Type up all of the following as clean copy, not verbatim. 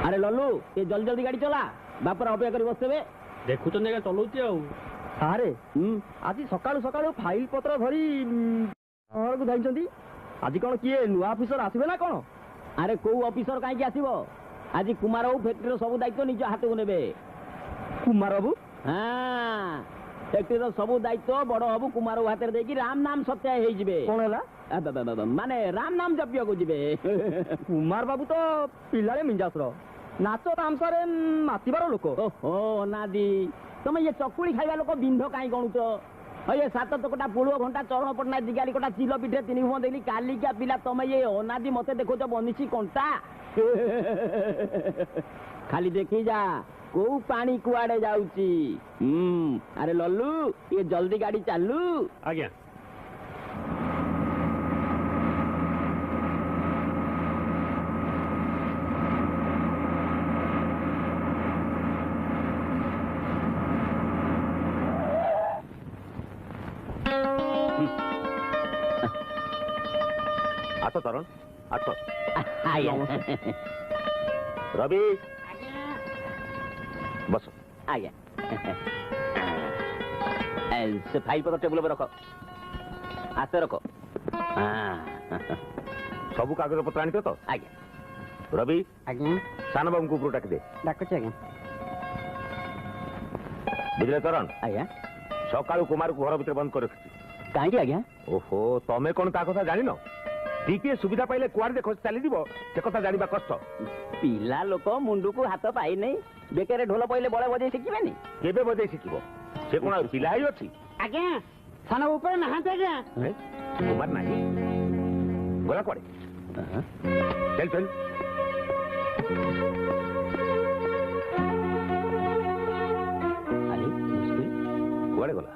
अरे लल्लू ये जल्दी जल्दी गाड़ी चला बापर अपेक्षा कर बसते देखु तो चलाऊँ सारे आज सकाळु सकाळु फाइल पत्र धरी घर को जाइछंती आज कौन किए नुआ ऑफिसर आसबे ना कौन? अरे कौ ऑफिसर कहीं आसब आज कुमार बाबू फैक्ट्री सब दायित्व निज हाथ को ने कुमार बाबू हाँ फैक्ट्री सब दायित्व बड़ बाबू कुमार बाबू हाथ देकी राम नाम सत्याय हो जिबे कौन है माने राम नाम जपिया को जिबे कुमार बाबू तो पिलारे मिंजासर नाच तामसारे मातिबार लोक ओहो नादी तुम ये चकुड़ी खाइबा लोक बिंध कहीं गणुच ये सात टकटा पुलुओ घंटा चरण पटना दिगाली कोटा चिल पिठे तीन हुआ देली काली क्या पिला तुम ये अनादि मते देखो बनिची कंटा खाली देखी जा को पानी कुआड़े जाउची अरे लल्लू ये जल्दी गाड़ी चालू आज्ञा आस तरण आस रवि बस आज्ञा से फाइल पत्र टेबुल पे रख आस्ते रख सबू कागज पत्र आनी तो आज्ञा रवि आज्ञा सान बाबू को डाक दे डाकुछ आज्ञा बुझले तरण आज्ञा सकाळु कुमार को घर भीतर बंद कर रखी कहीं आज्ञा ओहो तमें कौन ता कथा जानिन टीके सुविधा पाइले कुआर देखो चली जीव से कथा जानिबा कष्ट पिला लोक मुंडू को हाथ पाई नहीं बेकार ढोल पहले बड़े बजे शिखिबेनी केबे बजे शिखिबो से कोन पिला ही अछि आज्ञा सान ऊपर नहाते आज्ञा कुमार नहीं गला पड़े चल चल अरे कुआड़े गला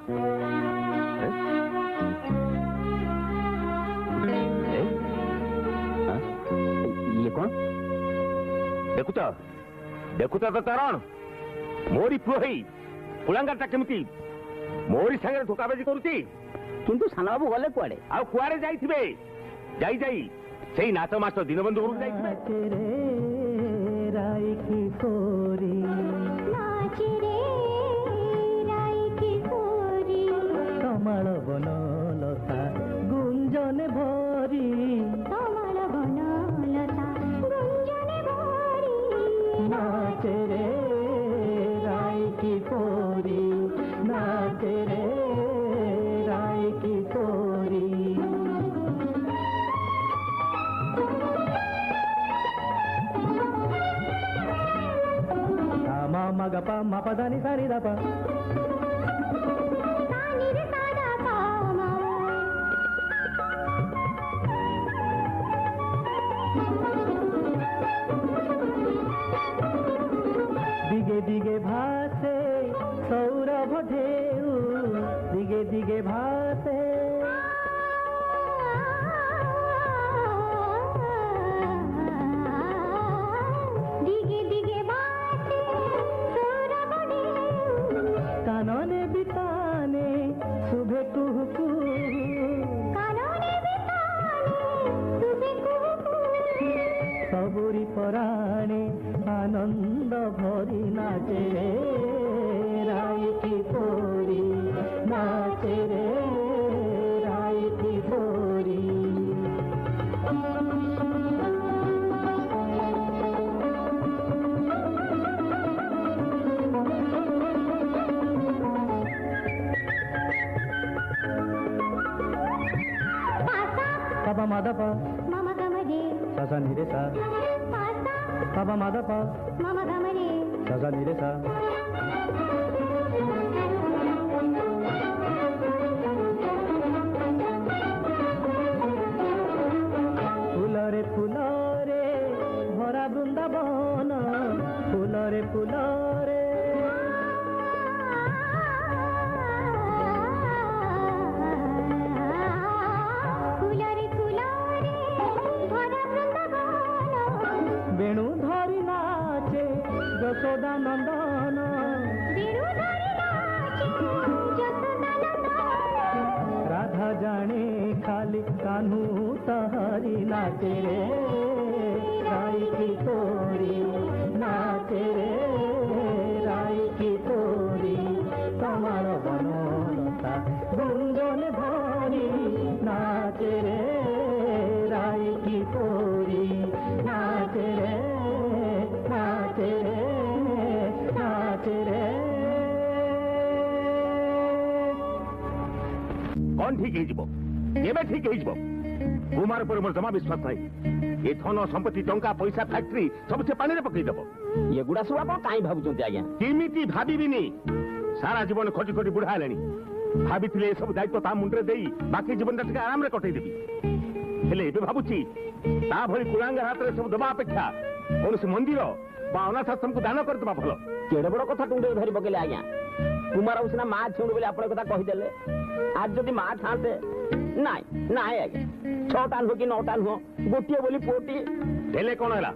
ये कौन देखुता तो तरण मोरी पुओ ही पुलांगाटा केमती मोरी संगे धोकाबाजी करुची किंतु सान बाबू गले कुआड़े आ कुआरे जाइथिबे जाई जाई सेई नाच मास्टर दीनबंधु घर जाइथिबे राई की कोरी नाच रे राई की कोरी कमल बन लता गुंजन भरी कमल बन लता गुंजन भरी नाच रे राई की कोरी नाच रे राई की कोरी मगपा मपदानी सारी दपा सानी रे सादा पामा दिगे दिगे भासे सौरभ ढेउ दिगे दिगे भासे दिगे दिगे बाते सौरभ ढेउ कानने बिताने सुबह कुहू कानने बिताने सुबह कुहू सबुरी पराणे आनंद भरी नाचे रे राई की कोरी नाचे रे राई की कोरी మదప మమ గమరే సస నిరేస పాసా పప మదప మమ గమరే సస నిరేస ফুলরে ফুলরে ভরা বৃন্দাবন ফুলরে ফুলরে ফুলরে ফুলরে ভরা বৃন্দাবন বেণু ধরি নাচে যশোদা নন্দন বেণু ধরি নাচে যশোদা নন্দন রাধা জানে খালি কানু তাহারি নাচে রে রাই কি তোরি নাচে রে রাই কি তোরি তোমার বনলতা গুঞ্জন ধরি নাচে রে রাই কি তোরি নাচে রে নাচে রে নাচে রে କଣ ଠିକ ହେଇଯିବ କେବେ ଠିକ ହେଇଯିବ କୁମାର ଉପରେ ମୋର ଜମା ବିଶ୍ୱାସ ନାହିଁ ଏ ଧନ ସମ୍ପତ୍ତି ଟଙ୍କା ପଇସା ଫ୍ୟାକ୍ଟ୍ରି ସବୁ ସେ ପାଣିରେ ପକେଇଦବ ଏଗୁଡ଼ା ସବୁ ଆପଣ କାହିଁ ଭାବୁଛନ୍ତି ଆଜ୍ଞା? କେମିତି ଭାବିବିନି ସାରା ଜୀବନ ଖଟି ଖଟି ବୁଢା ହେଲାଣି ଭାବିଥିଲେ ଏସବୁ ଦାୟିତ୍ୱ ତା ମୁଣ୍ଡରେ ଦେଇ ବାକି ଜୀବନଟା ଟିକେ ଆରାମରେ କଟେଇଦେବି ହେଲେ ଏବେ ଭାବୁଛି ତା ଭଳି କୁଳାଙ୍ଗାର ହାତରେ ସବୁ ଦେବା ଅପେକ୍ଷା କୌଣସି ମନ୍ଦିର ବା ଅନାଥାଶ୍ରମକୁ ଦାନ କରିଦେବା ଭଲ କେଡେ ବଡ କଥା ଟୁଣ୍ଡରେ ଧରି ପକେଇଲେ ଆଜ୍ଞା। କୁମାର ସିନା ମା ଛେଉଣ୍ଡ ବୋଲି ଆପଣ କଥା କହିଦେଲେ ଆজ ଯଦି ମା ଥାନ୍ତେ ନାଇଁ ନାଇଁ ଆଜ୍ଞା 6ଟା ନୁହଁ କି 9ଟା ନୁହଁ ଗୋଟିଏ ବୋଲି ପୁଅଟିଏ ହେଲେ କଣ ହେଲା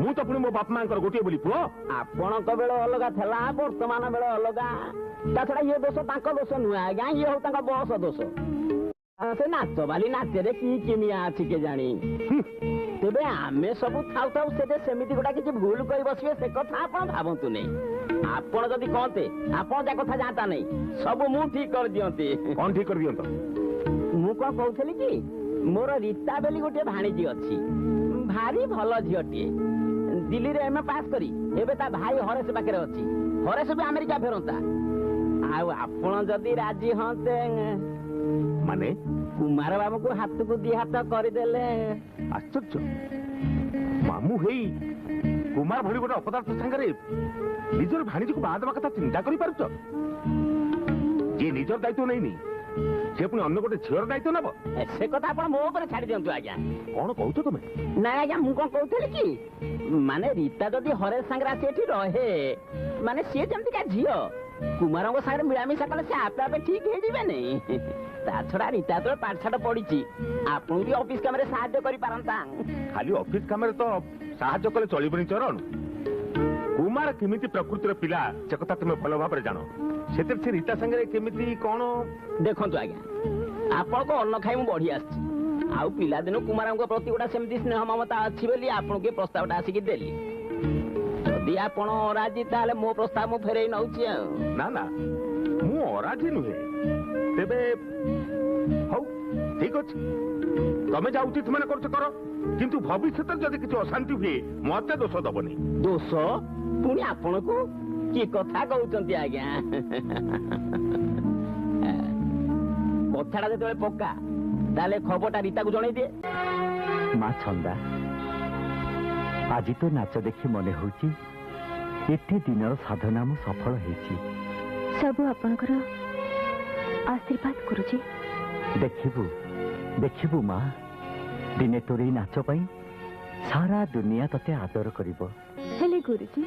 ମୁଁ ତ ପୁଣି ମୋ ବାପା ମାଙ୍କର ଗୋଟିଏ ବୋଲି ପୁଅ ଆପଣଙ୍କ ବେଳ ଅଲଗା ଥିଲା ବର୍ତ୍ତମାନ ବେଳ ଅଲଗା ତା ଛଡା ଇଏ ଦୋଷ ତାଙ୍କ ଦୋଷ ନୁହେଁ ଆଜ୍ଞା ଇଏ ହଉ ତାଙ୍କ ବୟସ ଦୋଷ ସେ ନାଚ ବାଲି ନାଚରେ କି କିମିଆ ଅଛି କେଜାଣି ତେବେ ଆମେ ସବୁ ଥାଉ ଥାଉ ସେଠି ସେମିତି ଗୋଟା କିଛି ଭୁଲ କରି ବସିବେ ସେ କଥା ଆପଣ ଭାବନ୍ତୁ ନାହିଁ ଆପଣ ଯଦି କହନ୍ତେ ଆପଣ ଯା କଥା ଯାଆନ୍ତା ନାହିଁ ସବୁ ମୁଁ ଠିକ କରିଦିଅନ୍ତି କଣ ଠିକ କରିଦିଅନ୍ତ ମୁଁ କଣ କହୁଥିଲି କି ମୋର ରୀତା ବୋଲି ଗୋଟିଏ ଭାଣିଜୀ ଅଛି ଭାରି ଭଲ ଝିଅଟିଏ ଦିଲ୍ଲୀରେ ଏମଏ ପାସ୍ କରି ଏବେ ତା ଭାଇ ହରେଶ ପାଖରେ ଅଛି ହରେଶ ବି ଆମେରିକା ଫେରନ୍ତା ଆଉ ଆପଣ ଯଦି ରାଜି ହଅନ୍ତେ ମାନେ କୁମାର ବାବୁଙ୍କୁ ହାତକୁ ଦି ହାତ କରିଦେଲେ ଆଶ୍ଚର୍ଯ୍ୟ ମାମୁଁ ହେଇ କୁମାର ଭଳି ଗୋଟେ ଅପଦାର୍ଥ ସାଙ୍ଗରେ ନିଜର ଭାଣିଜୀକୁ ବାହା ଦେବା କଥା ଚିନ୍ତା କରିପାରୁଛ ଯିଏ ନିଜର ଦାୟିତ୍ୱ ନେଇନି ସେ ପୁଣି ଅନ୍ୟ ଗୋଟେ ଝିଅର ଦାୟିତ୍ୱ ନେବ ସେ କଥା ଆପଣ ମୋ ଉପରେ ଛାଡି ଦିଅନ୍ତୁ ଆଜ୍ଞା କଣ କହୁଛ ତମେ ନାଇଁ ଆଜ୍ଞା ମୁଁ କଣ କହୁଥିଲି କି ମାନେ ରୀତା ଯଦି ହରେଶ ସାଙ୍ଗରେ ଆସି ଏଠି ରହେ ମାନେ ସିଏ ଯେମିତିକା ଝିଅ କୁମାରଙ୍କ ସାଙ୍ଗରେ ମିଳାମିଶା କଲେ ସେ ଆପେ ଆପେ ଠିକ ହେଇଯିବେନି ତା ଛଡା ରୀତା ଯେତେବେଳେ ପାଠଶାଠ ପଢିଛି ଆପଣଙ୍କୁ ବି ଅଫିସ କାମରେ ସାହାଯ୍ୟ କରିପାରନ୍ତା ଖାଲି ଅଫିସ କାମରେ ତ ସାହାଯ୍ୟ କଲେ ଚଳିବନି ଚରଣ କୁମାର କେମିତି ପ୍ରକୃତିର ପିଲା ସେ କଥା ତୁମେ ଭଲ ଭାବରେ ଜାଣ ସେଥିରେ ସେ ରୀତା ସାଙ୍ଗରେ କେମିତି କଣ ଦେଖନ୍ତୁ ଆଜ୍ଞା ଆପଣଙ୍କ ଅନ୍ନ ଖାଇ ମୁଁ ବଢି ଆସିଛି ଆଉ ପିଲାଦିନୁ କୁମାରଙ୍କ ପ୍ରତି ଗୋଟେ ସେମିତି ସ୍ନେହ ମମତା ଅଛି ବୋଲି ଆପଣଙ୍କୁ ଏ ପ୍ରସ୍ତାବଟା ଆସିକି ଦେଲି ଯଦି ଆପଣ ଅରାଜି ତାହେଲେ ମୋ ପ୍ରସ୍ତାବ ମୁଁ ଫେରେଇ ନଉଛି ଆଉ ନା ନା ମୁଁ ଅରାଜି ନୁହେଁ ତେବେ ହଉ ଠିକ ଅଛି ତମେ ଯାହା ଉଚିତ ମାନେ କରୁଛ କର କିନ୍ତୁ ଭବିଷ୍ୟତରେ ଯଦି କିଛି ଅଶାନ୍ତି ହୁଏ ମତେ ଦୋଷ ଦବନି ଦୋଷ ପୁଣି ଆପଣଙ୍କୁ କି କଥା କହୁଛନ୍ତି ଆଜ୍ଞା କଥାଟା ଯେତେବେଳେ ପକ୍କା ତାହେଲେ ଖବରଟା ରୀତାକୁ ଜଣେଇ ଦିଏ ମା ଛନ୍ଦା ଆଜି ତ ନାଚ ଦେଖି ମନେ ହଉଛି ଏତେ ଦିନର ସାଧନା ମୁଁ ସଫଳ ହେଇଛି ସବୁ ଆପଣଙ୍କର ଆଶୀର୍ବାଦ କରୁଛି ଦେଖିବୁ ଦେଖିବୁ ମା ଦିନେ ତୋର ଏଇ ନାଚ ପାଇଁ ସାରା ଦୁନିଆ ତତେ ଆଦର କରିବ ହେଲେ ଗୁରୁଜୀ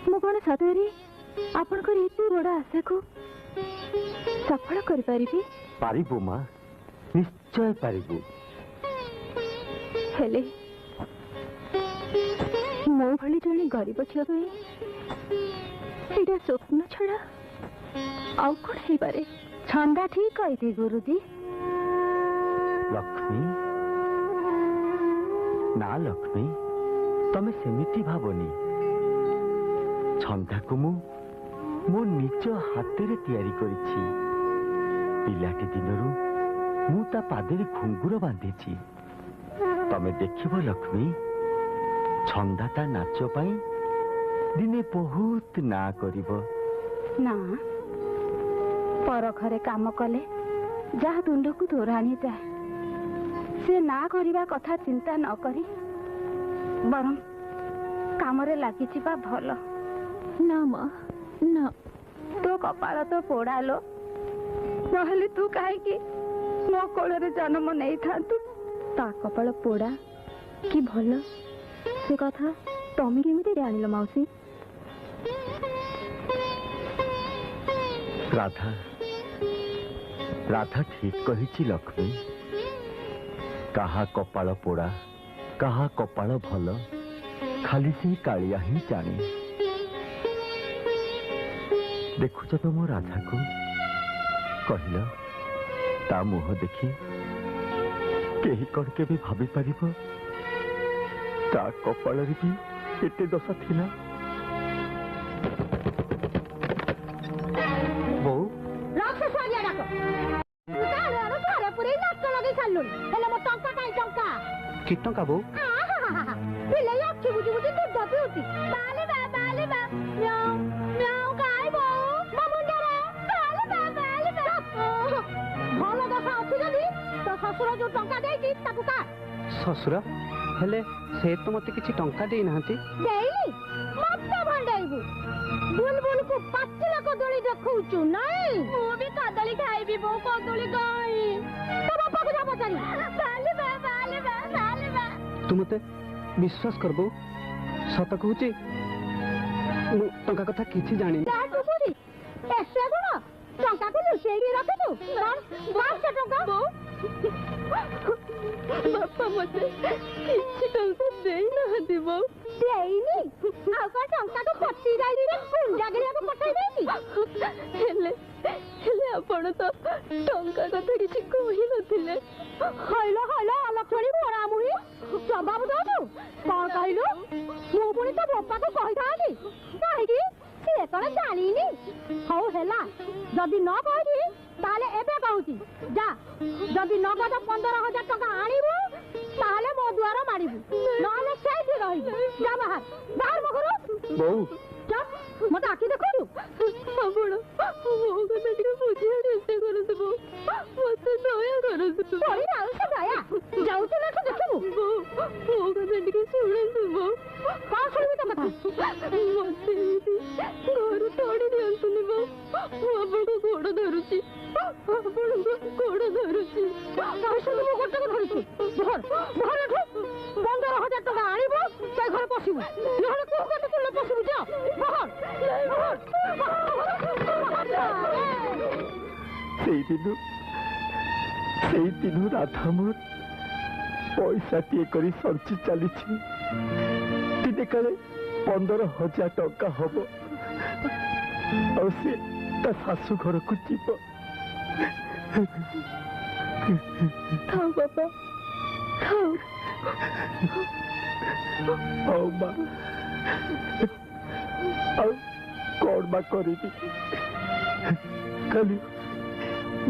ମୁଁ କଣ ସତରେ ଆପଣଙ୍କର ଏତେ ବଡ ଆଶାକୁ ସଫଳ କରିପାରିବି ପାରିବୁ ମା ନିଶ୍ଚୟ ପାରିବୁ ହେଲେ ମୋ ଭଳି ଜଣେ ଗରିବ ଝିଅ ପାଇଁ ଏଇଟା ସ୍ୱପ୍ନ ଛଡା ଆଉ କଣ ହେଇପାରେ ଛନ୍ଦା ଠିକ କହିଛି ଗୁରୁଜୀ ଲକ୍ଷ୍ମୀ ନା ଲକ୍ଷ୍ମୀ ତମେ ସେମିତି ଭାବନି ଛନ୍ଦାକୁ ମୁଁ ମୋ ନିଜ ହାତରେ ତିଆରି କରିଛି ପିଲାଟି ଦିନରୁ ମୁଁ ତା ପାଦରେ ଘୁଙ୍ଗୁର ବାନ୍ଧିଛି ତମେ ଦେଖିବ ଲକ୍ଷ୍ମୀ ଛନ୍ଦା ତା ନାଚ ପାଇଁ ଦିନେ ବହୁତ ନାଁ କରିବ ନା ପର ଘରେ କାମ କଲେ ଯାହା ତୁଣ୍ଡକୁ ତୋରାଣି ଯାଏ से ना करिबा कथा चिंता न करी बरं कामरे लागि छिबा भल ना मां ना तो कपाल तो पोड़ालो नहले तू काहे कि मो कोଳରେ जन्म नहीं थांतु ता कपाल पोड़ा कि भल से कथा तमी केमिति जानिलो माउसी राधा राधा ठीक कही लक्ष्मी कहा कपाल पोड़ा कहा कपाल भल खाली से कालिया ही जाने देखुच तो मो राधा को कहल ता मुह देखी केही कण के भी भाभी पारिबो ता कपाल भी एते दशा थिला बो राक्षस आलिया डाको तारे आरो तारे पुरे नाच लगे खालुन हेले मो टंका काई टंका कि टंका बो पिले आखी बुझी बुझी दूध पिउती बाले बा म्याऊ म्याऊ काय बो मामुंडा रे बाले बा भलो दशा अछि जदी तो ससुर जो टंका देई ताकू का ससुर हेले से तो मते किछि टंका देई नाहंती देई मत भंडाइबू बुलबुल को पाचला कदली देखौचु नहीं मु भी कदली खाइबी बो कदली गाई तो बापा को जा पचारी बाले बा तू मते विश्वास करबो सत कहूची मु टंका कथा किछि जानि जाटू पुरी एसे गुण टंका को लुचेई रखे तू बाप से टंका बो बापा मते किछि टंका देई ना दिबो देईनी आ का टंका तो पच्ची जाई रे पुंडा गलिया को पठाई देती हेले आपण तो टंका कथा किछि कहि नथिले हाइला लक्ष्मणी मोरा मुही जवाब दो तू कौन कहलु मु पुनी तो बापा को कहि थाली काहे की से कोन जानिनी हौ हेला जदी न कहबी ताले एबे कहूची जा जदी नगद 15,000 टका आनिबो ताले मो द्वार मारिबू नले सेठी रही जा बाहर मगरो बो चुप मत आखी देखो आपण मो कथा टिके बुझिया चेष्टा करतबो मत दया करतबो कोई ना से दया जाउते ना देखबो मो कथा टिके सुनतबो का सुनबी तो कथा मते घर तोड़ी दियंतुनी बो आपण को गोड़ धरुची आपण को गोड़ धरुची काहे मो गोड़ को धरुची धर 15,000 टका आनिबो से घर पसिबो नहले को कत कुले पसिबो जा बाहर सेई दिनु राधा मोर पैसा टे करी संची चली दिने काले 15,000 टका हब और से ता सासू घर को जीव खाओ बाबा खाओ हौ मां ଆଉ କଣ ବା କରିବି ଖାଲି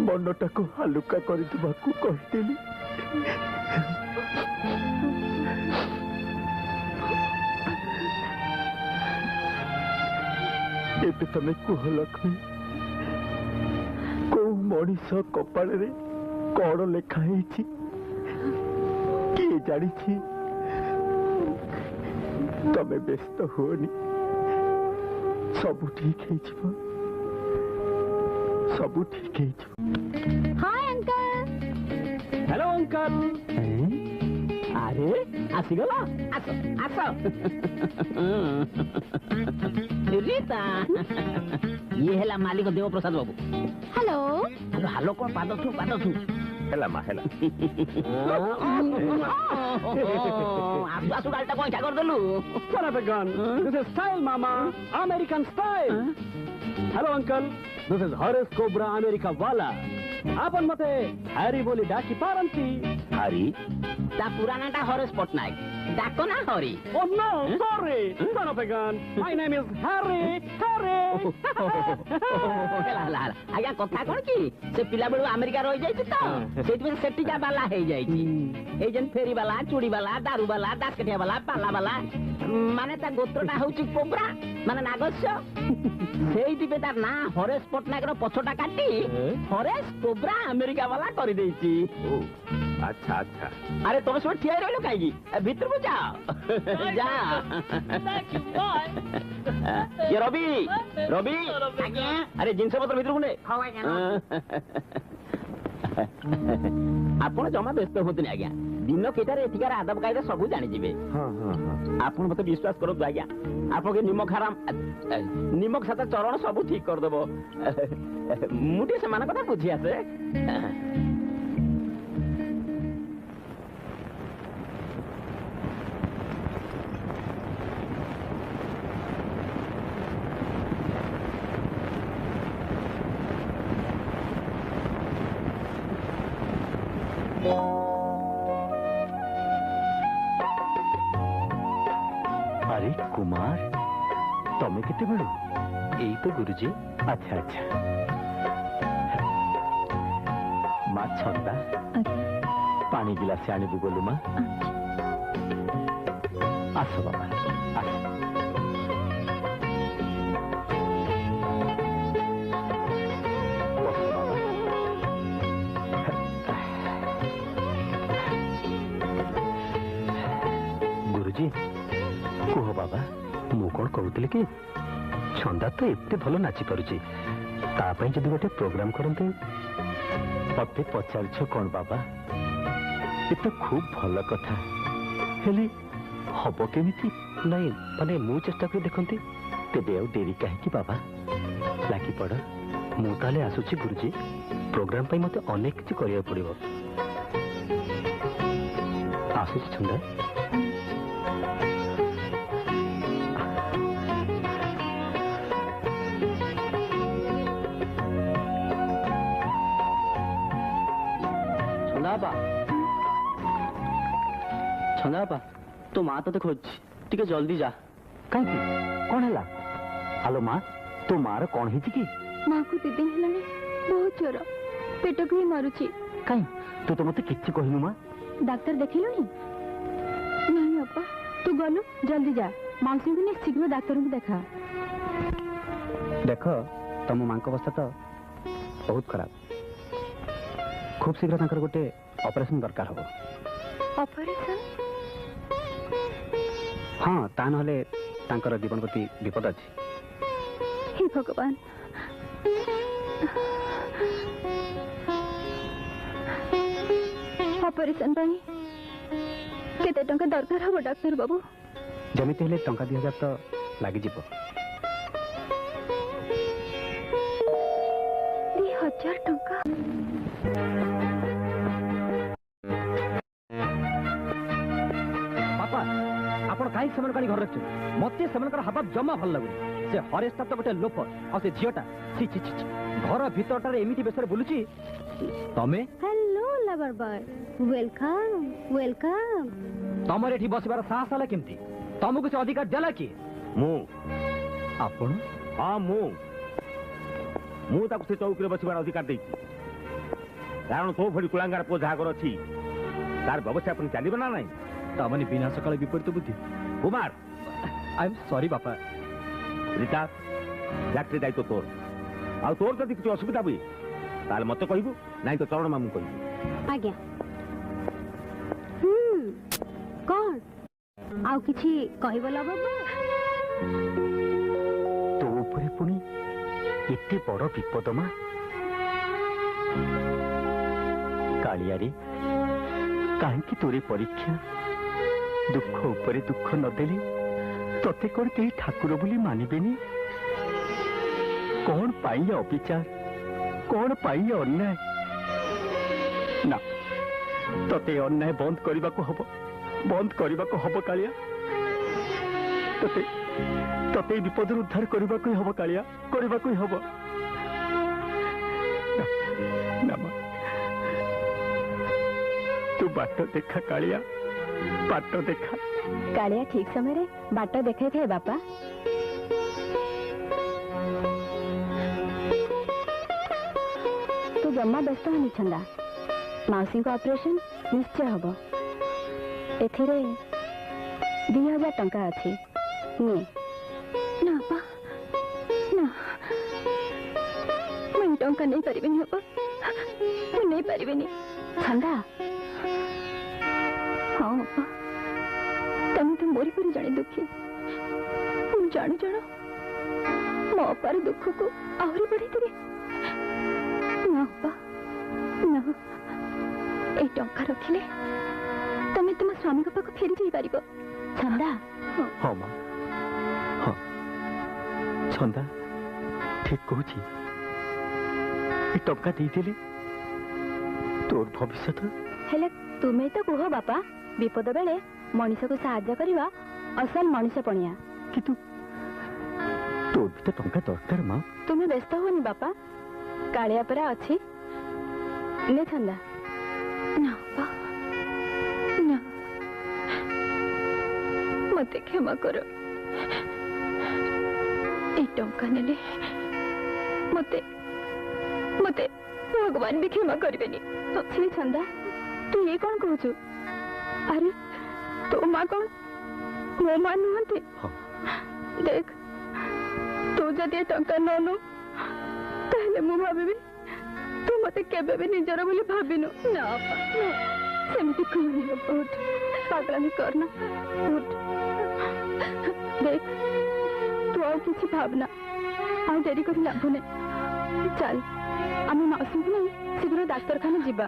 ମନଟାକୁ ହାଲୁକା କରିଦେବାକୁ କହିଥିଲି ଏବେ ତମେ କୁହ ଲକ୍ଷ୍ମୀ କୋଉ ମଣିଷ କପାଳରେ କଣ ଲେଖା ହେଇଛି କିଏ ଜାଣିଛି ତମେ ବ୍ୟସ୍ତ ହୁଅନି सबू ठीक है सबू ठीक है हाय अंकल हेलो अंकल अरे आसीगला आसो आसो रीता ये हेला मालिक देव प्रसाद बाबू हेलो हेलो हेलो कौन पाद थू हेला मा हेला आसु आसु गालटा कोन कर देलु Son of a gun. This is style, Mama. American style. Hello, Uncle. This is Horace Cobra America Wala. आपन मते हरी बोली डाकी पारंती हरी ता पुरानाटा हरेश पटनायक डाको ना हरी Oh no, sorry. Son of a gun. My name is Harry. ହେଲା ଆଜ୍ଞା କଥା କଣ କି ସେ ପିଲା ବେଳୁ ଆମେରିକା ରହି ଯାଇଛି ତ ସେଇଥିପାଇଁ ସେଠିକା ବାଲା ହେଇ ଯାଇଛି ଏଇ ଯେନ୍ ଫେରି ବାଲା ଚୁଡ଼ି ବାଲା ଦାରୁ ବାଲା ଦାସକାଠିଆ ବାଲା ପାଲା ବାଲା ମାନେ ତା ଗୋତ୍ରଟା ହଉଛି କୋବ୍ରା ମାନେ ନାଗସ୍ୟ ସେଇଥିପାଇଁ ତାର ନାଁ ହରେଶ ପଟ୍ଟନାୟକର ପଛଟା କାଟି ହରେଶ କୋବ୍ରା ଆମେରିକା ବାଲା କରିଦେଇଛି अच्छा अच्छा अरे तुम सब ठिया रहो कहीं भीतर को जाओ जा ये रवि रवि अरे जिनस पत्र भीतर को ने आपण जमा व्यस्त होतनी आज्ञा दिन केटारे एथिकार आदब कायदा सब जानि जिवे हाँ हाँ हाँ आपण मते विश्वास करो आज्ञा आपण के निमक हराम निमक साथ चरण सब ठीक कर देबो मुठी से मान कथा बुझी आसे अरे कुमार तमें केते बेलू यही तो गुरुजी अच्छा अच्छा माँ छंदा पानी गिलास आणबू बोलू माँ आस बाबा आस गुरुजी कुह बाबा मु कौन कहूली कि छंदा तो एते भल नाची पारुची तापाई जदि गोटे प्रोग्राम करते मत पचार कौन बाबा ये तो खूब भल कथा हेले हम केमिति नहीं माने मु चेष्टा कर देखती तेरे आउ डेरी कहीं बाबा लगी पड़ मु ताले आसुची गुरुजी प्रोग्राम पाई मते अनेक किछि करिया पड़िबो आसुची छंदा छंदा तो माँ तो खोज टिके जल्दी जा कहीं कौन है हेलो माँ तो मार कौन है कि माँ को 2 दिन है बहुत ज्वर पेट को ही मारुची कहीं तू तो मत कि कहलु माँ डाक्टर देखिलु नहीं अपा तू गलु जल्दी जा मानसी को शीघ्र डाक्टर को देखा देख तुम माँ अवस्था तो बहुत खराब खूब शीघ्र गोटे ऑपरेशन दरकार हो ऑपरेशन हाँ ता ना जीवन प्रति विपद अच्छी हे भगवान ऑपरेशन पाई केते टंका दरकार हो डाक्टर बाबू जमिति हेले टंका 2000 तो लगी जीव 2000 टंका पापा आपण कहीं से घर रख मत से हावा जमा भल लगुनि से हरेश तो गोटे लोप आ से झीटा छि छि छि घर भीतर एमती बेस बुलूची तमे hello lover boy welcome welcome तमर एठी बसिबार साहस हला केमती तमको से अधिकार देला कि मु आपण हाँ मु ताको से चौकी बसिबार अधिकार देछि कारण तो भड़ी कुलांगार पो जागर अछि तार व्यवस्था अपन चलिबो ना नहीं तमने बिना सकाळे विपरीत बुद्धि कुमार आई एम सॉरी बापा रीता फैक्ट्री दायित्व तोर आ तोर जदि किसी असुविधा हुए ताल मत कहबू नहीं तो चरण मामू कहबू आज्ञा कौन आउ किछि कहबला बाबा तो ऊपर पुणी एते बड़ विपद मा कालियारी कहीं तोरे परीक्षा दुख उपरे दुख नदेले तोते कौन कहीं ठाकुर बोली मानबेनी कौन पाई अविचार कौन पाई अन्याय ना तोते अन्याय बंद करने को हब कालिया तोते तोते विपद उद्धार करने को हब कालिया करने को हब ना मा तू बाट देखा कालिया बाट देखा कालिया ठीक समय रे बाट देखे थे बापा तू जम्मा व्यस्त हनी छंदा मौसी को ऑपरेशन निश्चय हबो एथिरे 2000 टंका अछि ने ना बा ना मैं टंका नहीं परिबिनी हबो मैं नहीं परिबिनी छंदा हाँ बापा तमें तो मोरी पर जाने दुखी मुझे जाणु जाण मो अपार दुख को आहरी बढ़ी देवे ना बापा ना ए टंका रखिले तमें तुम स्वामी को पाख फेरी जाई पारिबो छंदा हाँ माँ हाँ छंदा ठीक कहूची टंका देदेले तोर भविष्य हेले तुम्हें तो कह बापा विपद बेले मनीष को साहाय्य करवा असल मनीष पणिया किंतु तोर भी तो टंका दरकार माँ तुम्हें व्यस्त होनी बापा कालिया परा अच्छी ने छंदा ना बापा ना मते क्षमा करो ए टंका नेले मते मते भगवान भी क्षमा करेनि छी छंदा तू ये कौन कहू अरे तो माँ कौन मो माँ नुहंती देख तू जदि टंका ननु ताहले मु भाबिबी तू मते केबे भी निजर बोली भाबिनु ना सेमती कहनी उठ पागलामी करना उठ देख तू और किसी भावना और डेरी कर लाभ नहीं चल आम मौसम को नहीं शीघ्र डाक्तरखाना जीवा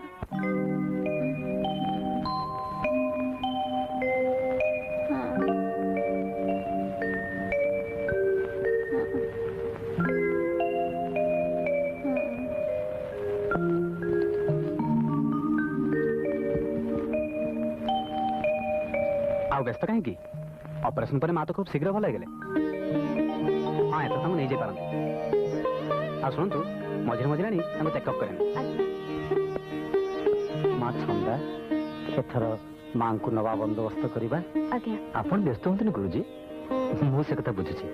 आ व्यस्त कहीं ऑपरेशन पर माँ तो खूब शीघ्र भल गले हाँ एत तुम नहीं पारती आ शुणु मझे मझे नहीं चेकअप करें माँ छंदा एथर माँ को नवा बंदोबस्त करवा आप व्यस्त हूँ गुरुजी मुझे कथा बुझुची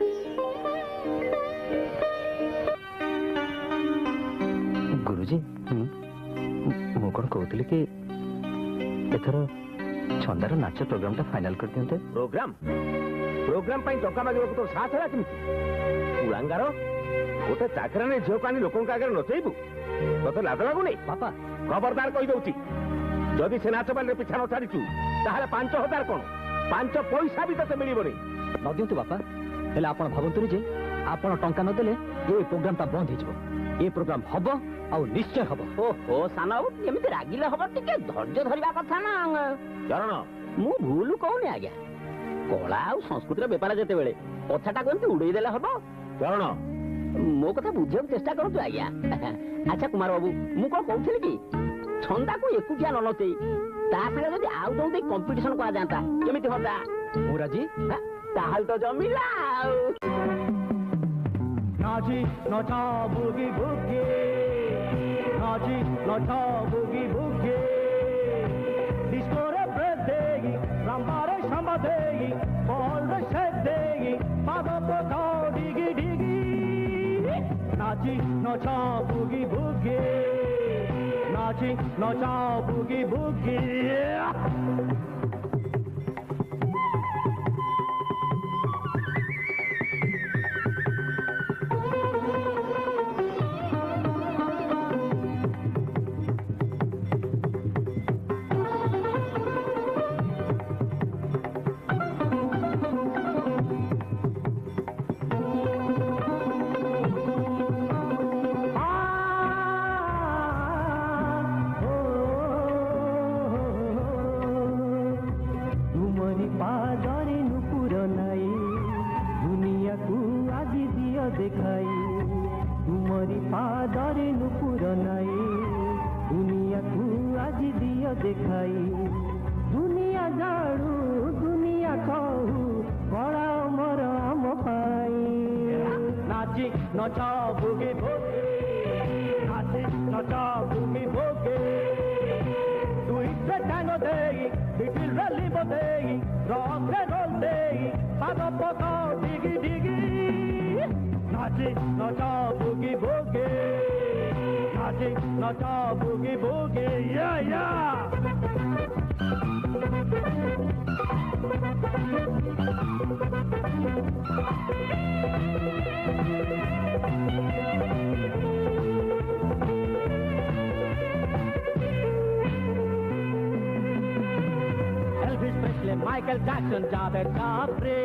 गुरुजी मु कौन कहती कि एथर छंदार नाच प्रोग्राम टा फाइनल कर दियंते प्रोग्राम प्रोग्राम पाई टंका मागे तो साथ है केमिति उलांगारो गोटे चाकरा ने झियो कानी लोकन का आगे नचेबू तते लाज लागु नै पापा खबरदार कहि दउची जदि से नाच बाले पिछा न छाड़ीचू ताहाले 5000 कोन 5 पैसा भी तते मिलिबो नै न दियंतु बापा हेले आपण भाबंतु जे आपण टंका न देले ए प्रोग्राम ता बंद हिजबो ए प्रोग्राम हबो आ निश्चय हबो ओहो सानाऊ एमिति रागिले हबो टिके धैर्य धरिबा कथा ना चरण मु भूल कहूनी आज्ञा कला आ संस्कृतिर बेपार जेते बेले कथाटा केमति उड़ेई देले हबो चरण मो कथा बुझिବାକୁ चेष्टा करतु आज्ञा अच्छा कुमार बाबू मु कोन कहउथिली कि छंदा को एकुटिया न नचेई ता संगे जदि आउ दउ दे कंपटीशन करा जाता केमिति होता मुराजी ताहाल तो जमिला नाची नचा बुगी बुगी नाची नचा बुगी बुगी डिस्कोरे ब्रेक देगी रंबारे शंबा देगी बॉल रे शेक देगी पादों को खाओ डिगी डिगी नाची नचा बुगी बुगी नाची नचा बुगी बुगी नचा बुगी बुगी नाची नचा बुगी बुगी दुईटे टांगो देगी बिटिल रली बदेगी रॉक रे रोल देगी पादो पकाओ डिगी डिगी नाची नचा बुगी बुगी नाची नचा बुगी बुगी या মাইকেল জ্যাকসন যাবে চাপড়ে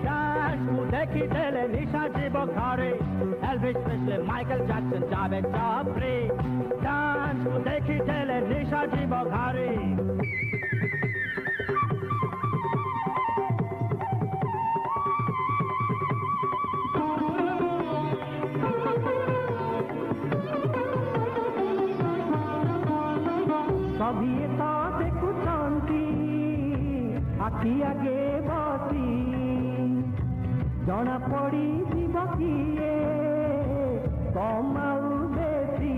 ডান্স দেখি দেলে নিশা জীব ঘরে এলভিস প্রেসলি মাইকেল জ্যাকসন যাবে চাপড়ে ডান্স দেখি দেলে নিশা জীব ঘরে सभी ताते कुछंती आखि आगे बसी जना पड़ी जीव किए कमाऊ बेसी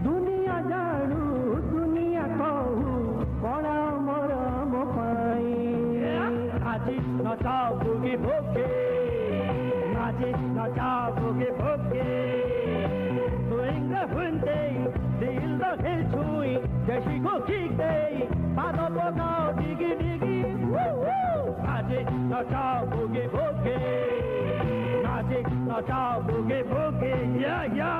दुनिया जानू दुनिया कहू कणा मोर मो पाई आज नचा बुगी भोगे आज नचा बुगी भोगे doing the hunde deal the hill chui jeshi go kick day pado poka digi digi woo woo nache nacha boogie boogie nache nacha boogie boogie yeah yeah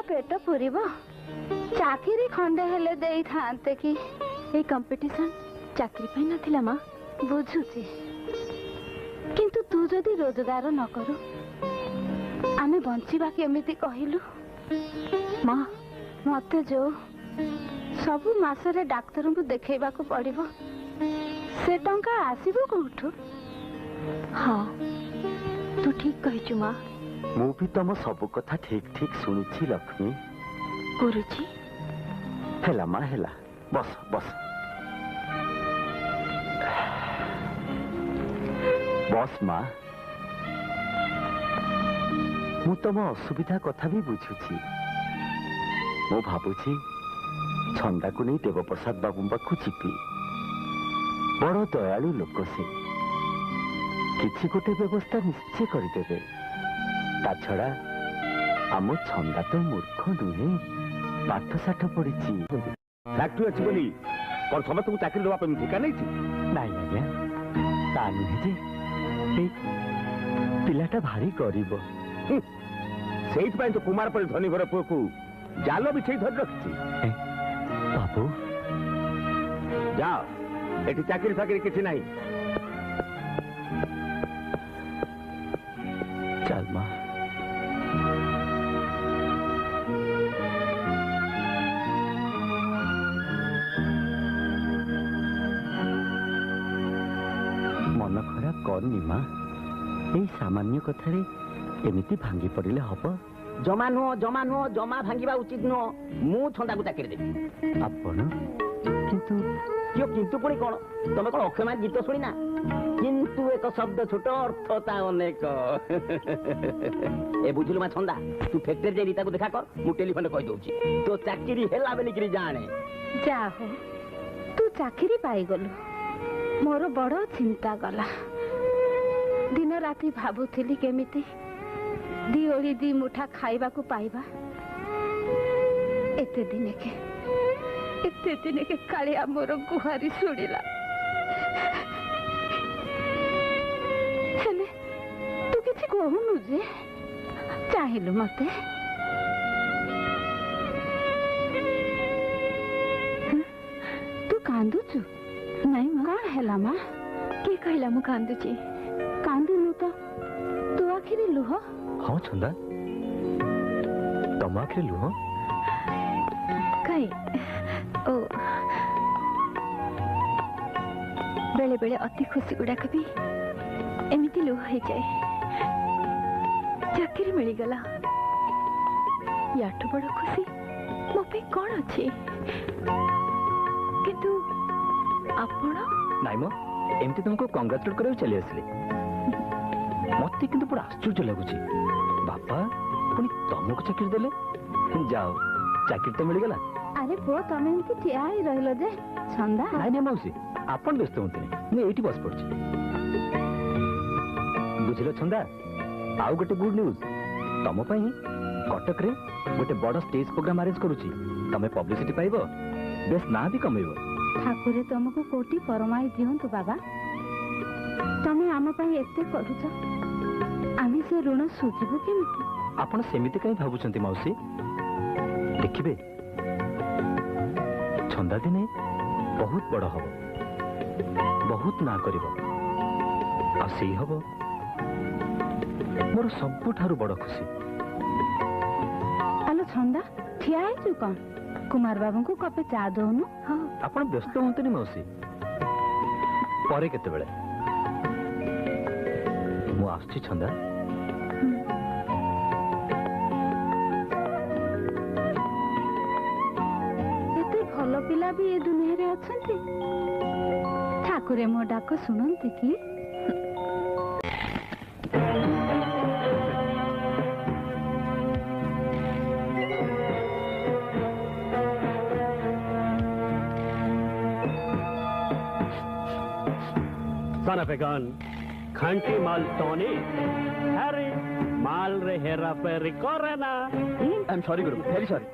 पेट पुरिब चाकरी खंडे हेले देई थांते कि ए कंपटीशन चाकरी पे नथिला मां बुझुची किंतु तू जदी रोजगार न करू आमे बंचिबा केमिति कहिलु मां मते जो सब मासरे डाक्टर को देखेबा को पड़िबो से टंका आसीबो कोठु हां तू ठीक कहिचु मां मु भी तुम सब कथा ठीक ठीक सुनिछि लक्ष्मी गुरुजी हेला मां हेला बस बस बस मां मु तुम असुविधा कथा भी बुझुछि मु भाबुछि छंदा को नहीं देवप्रसाद बाबू पाखु जीपी बड़ दयालु लोक से किछि गोटे व्यवस्था निश्चय करदेवे ताछड़ा आम छंदा तो मूर्ख नुहे पाठ साठ पढ़ी फैक्ट्री अच्छी बोली और समस्त को चाकरी देवा ठिका नहीं नाई आज्ञा ता नुहे जे पिलाटा भारी गरीब से तो कुमार पर धनी घर पुओ को जाल भी धरी रखी बाबू जाओ एटी चाकरी फाकरी किसी नहीं चल मां मन खराब करनी मां यही सामान्य कथारे एमिति भांगी पड़िले हब जमा नुह जमा भांगिबा उचित नुह मु छंदा को चाकरी देबी आपण किंतु क्यों किंतु पुणी कौन तुम कौन अक्षमा गीत शुणी ना किंतु एक शब्द छोट अर्थता अनेक ए बुझलु मा छंदा तू फैक्ट्री जे रीता को देखा कर मु टेलीफोन कहि दउची तो चाकरी हेला बेली करी जाने जा हो तू चाकरी पाई गलु मोर बड़ चिंता गला दिन राति भाबुथिली केमिति दी ओली दी मुठा खाइबा को पाइबा एते दिने के कालिया मोर गुहारी सुड़िला हेले तू किछि कहूनु जे चाहिलु मते तू कांदुचु नहीं मां कौन हैला मां के कहला मु कांदुची कांदुनु तो तू आखिरी लुह हाँ छंदा तम आखिरी लुह कई ओ बेले बेले अति खुशी गुड़ाक भी एमती लुह हो जाए चाकरी मिलगला याठू बड़ खुशी मो पे कौन अच्छे किंतु आपण नाई मो एमती तुमको कांग्रेचुलेट करे चली आसली मत किंतु बड़ा आश्चर्य लगुच बापा पुणी तुमको चाकरी देले जाओ चाकरी तो मिलगला अरे पो तमे एमती ठिया ही रहलो जे छंदा नाई नाई मौसी आपण व्यस्त होतनी मु एठी बस पड़छि बुझिलो छंदा आउ गोटे गुड न्यूज तम पई कटक रे गोटे बड़ स्टेज प्रोग्राम अरेंज करूची तमे पब्लिसिटी पाइबो बेस ना भी कमेबो ठाकुरे तुमको कोटी परमाई दियंतु बाबा तमे आम पई एते करूछ आमी से ऋण सुझिबो केमिति आपण सेमिति कहीं भाबुचंती मौसी देखिबे छंदा दिने बहुत बड़ हबो बहुत ना करिवो आ सेही हबो मोर सबुठारु बड़ खुशी आलो छंदा ठिया है तू कौन कुमार बाबू को कपे चा दोनु हाँ आपण व्यस्त होंतनी मौसी परे केते बेले मु आछी छंदा एते भलो पिला भी ए दुनिया रे अछंती ठाकुरे मो डाक सुनंती की Son of a gun, Khanti mal Tony, Harry, mal re hera peri correna. I'm sorry Guru, very sorry.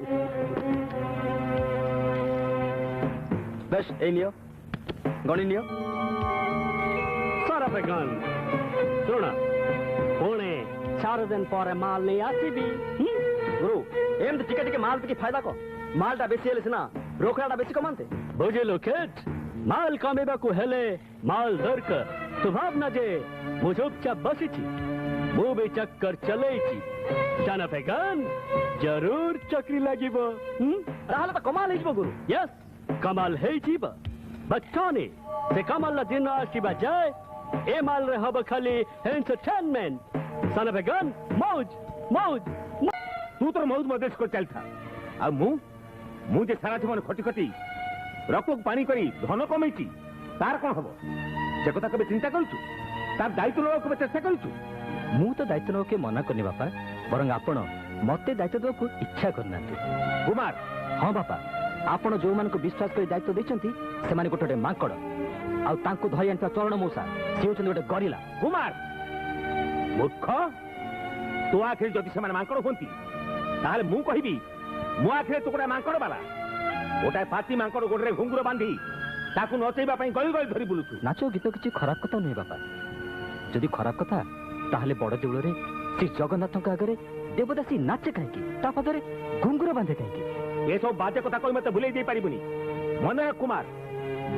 Best, hey Leo, gone in Leo. Son of a gun, Suna, Pune, 4 दिन पर माल नहीं आती भी गुरु एम तो टिके टिके माल की फायदा को मालटा बेसी हेले सिना रोकड़ाटा बेसी कमानते बुझिलो खेत माल कमेबा को हेले माल दरक तू भावना जे मु चुपचाप बसिछि मु भी चक्कर चलेछि जाना फेगन जरूर चक्री लागिबो राहले तो कमाल हेजिबो गुरु यस कमाल हेजिबो बच्चोने से कमाल दिन आसीबा जाय ए माल रे हब खाली एंटरटेनमेंट जाना फेगन मौज मौज तू तो मौज मदेश को चलता आ मु जे सारा जीवन खटी खटी रक्त पानी करी धन कमेची तार कौन हम से कथा कबे चिंता करूछु तार दायित्व लोक कबे चेष्टा करूछु मु तो दायित्व नके मना करनी बापा बरंग आपण मते दायित्व दको इच्छा करनांती कुमार हां बापा आपण जो मान को विश्वास कर दायित्व देचंती से माने गोटे माकड़ आ तांको धरि आंता चरण मौसा से होचंती गोटे गरिला कुमार मूर्ख तू आखिर जदि से माकड़ होंती ताहले मु कहिबी मु आखिर तू गोटे माकड़ वाला गोटाए पाती माकड़ गोड़े घुंगुर बांधी ताकू नचेबा पई गली गली धरी बुलुछु नाचो गीत किछि खराब कथा नहीं बापा जदि खराब कथा ताहले बड़ देउल रे श्री जगन्नाथ का आगे देवदासी नाचे कहीं ता पदरे घुंगुर बांधे कहीं ये सब बाजे कथा कोई मते भुले दे पारिबुनी मन रख कुमार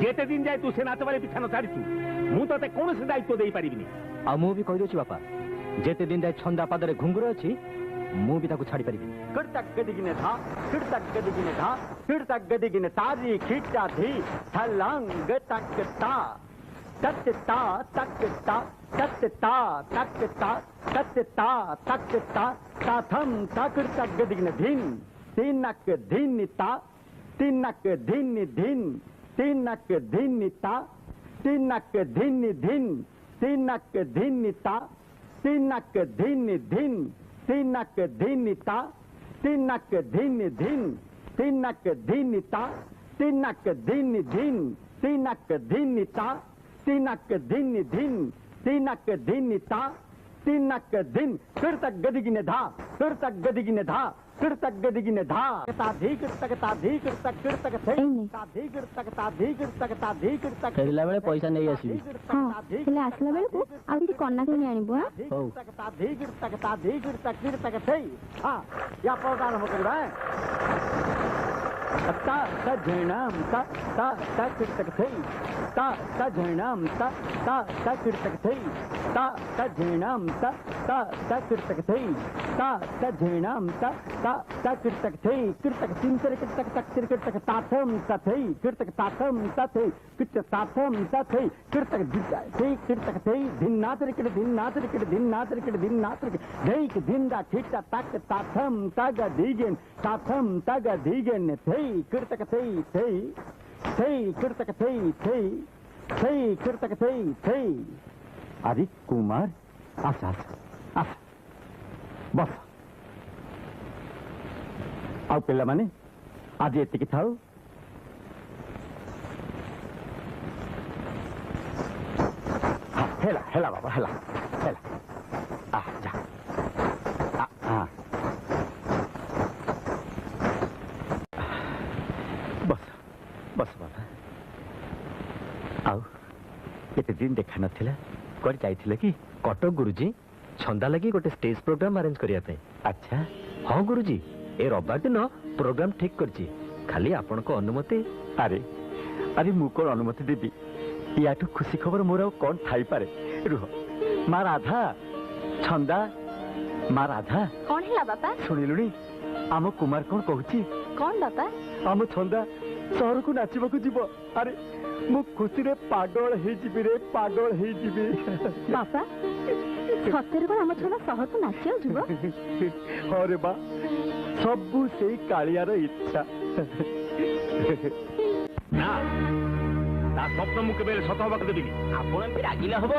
जेते दिन जाय तू से नाच वाले पिछा न छाड़िछु मु तते कोन से दायित्व देई पारिबिनी आ मु भी कहि दोछि बापा जेते दिन जाय छंदा पदरे घुंगुर अछि मु भी ताकू छाड़ी परिबी फिर तक गदिगिने था फिर तक गदिगिने था फिर तक गदिगिने तारी खींचा थी छलांग तक ता तक ता तक ता तक ता तक ता तक ता तक ता ताथम ताकर तक गदिगिने धिन तिनक धिनिता तिनक धिन धिन तिनक धिनिता तिनक धिन धिन तिनक धिनिता तिनक धिन धिन तिनक धिनिता तिनक धिन धिन तिनक धिनिता तिनक धिन धिन तिनक धिनिता तिनक दिन धिन तिनक दिन ता तिनक दिन फिर तक गदिगिने धा फिर तक गदिगिने धा फिर तक गदिगिने धा ता धी तक ता धी तक फिर तक थे ता धी तक ता धी तक ता धी तक फेरिला बेले पैसा नहीं आसीबी हाँ हेले आसला बेलକୁ ଆଉ ଟିକେ କନା କିଣି ଆଣିବୁ ହାଁ ହଉ तक ता धी तक फिर तक थे हां या प्रोग्राम हो गया है ता ता झेणाम ता ता ता फिर तक थे ता ता झेणाम ता ता ता फिर तक थे ता ता झेणाम ता ता ता फिर तक थे ता ता झेणाम ता ता ता फिर तक थे फिर तक तीन तर तक तक फिर तक ताथम ता थे फिर तक ताथम ता थे फिर तक ताथम ता थे फिर तक थे फिर तक थे दिन नाथ रे दिन नाथ रे दिन नाथ रे दिन नाथ रे देख दिन दा ठीक तक ताथम तग दीगन ताथम तग दीगन थे फिर तक थे फिर तक थे फिर तक थे अरे कुमार आस आस आस बस ଆଉ ପିଲାମାନେ ଆଜି ଏତିକି ଥାଉ ହେଲା ହେଲା ବାବା ହେଲା ହେଲା ଯା ବସ ବସ ବାବା ଆଉ କେତେ ଦିନ ଦେଖା ନଥିଲା କୁଆଡ଼େ ଯାଇଥିଲେ କି कटक गुरुजी छंदा लगी गोटे स्टेज प्रोग्राम अरेंज करने ଆଚ୍ଛା हाँ गुरुजी ए रविवार दिन प्रोग्राम ठीक करची खाली आपण को अनुमति अरे अरे मु कौन अनुमति देवी याठू खुशी खबर मोर कौन थाई पारे रुह माँ राधा छंदा माँ राधा कौन है बापा शुणिलुणी आम कुमार कौन कहूची कौन बापा आम छंदा सहर को नाचवाक जीव अरे मु खुशी रे पागल हे जीवी रे पागल हे जीवी बापा सତରେ କଣ ଆମ ଛୁଆ ସହର କୁ ନାଚିବାକୁ ଯିବ हाँ रे बा सबू से कालियार इच्छा ନା ତା ସ୍ୱପ୍ନ ମୁଁ କେବେ ସତ ହବାକୁ ଦେବିନି। ଆପଣ ଏମିତି ରାଗିଲେ ହବ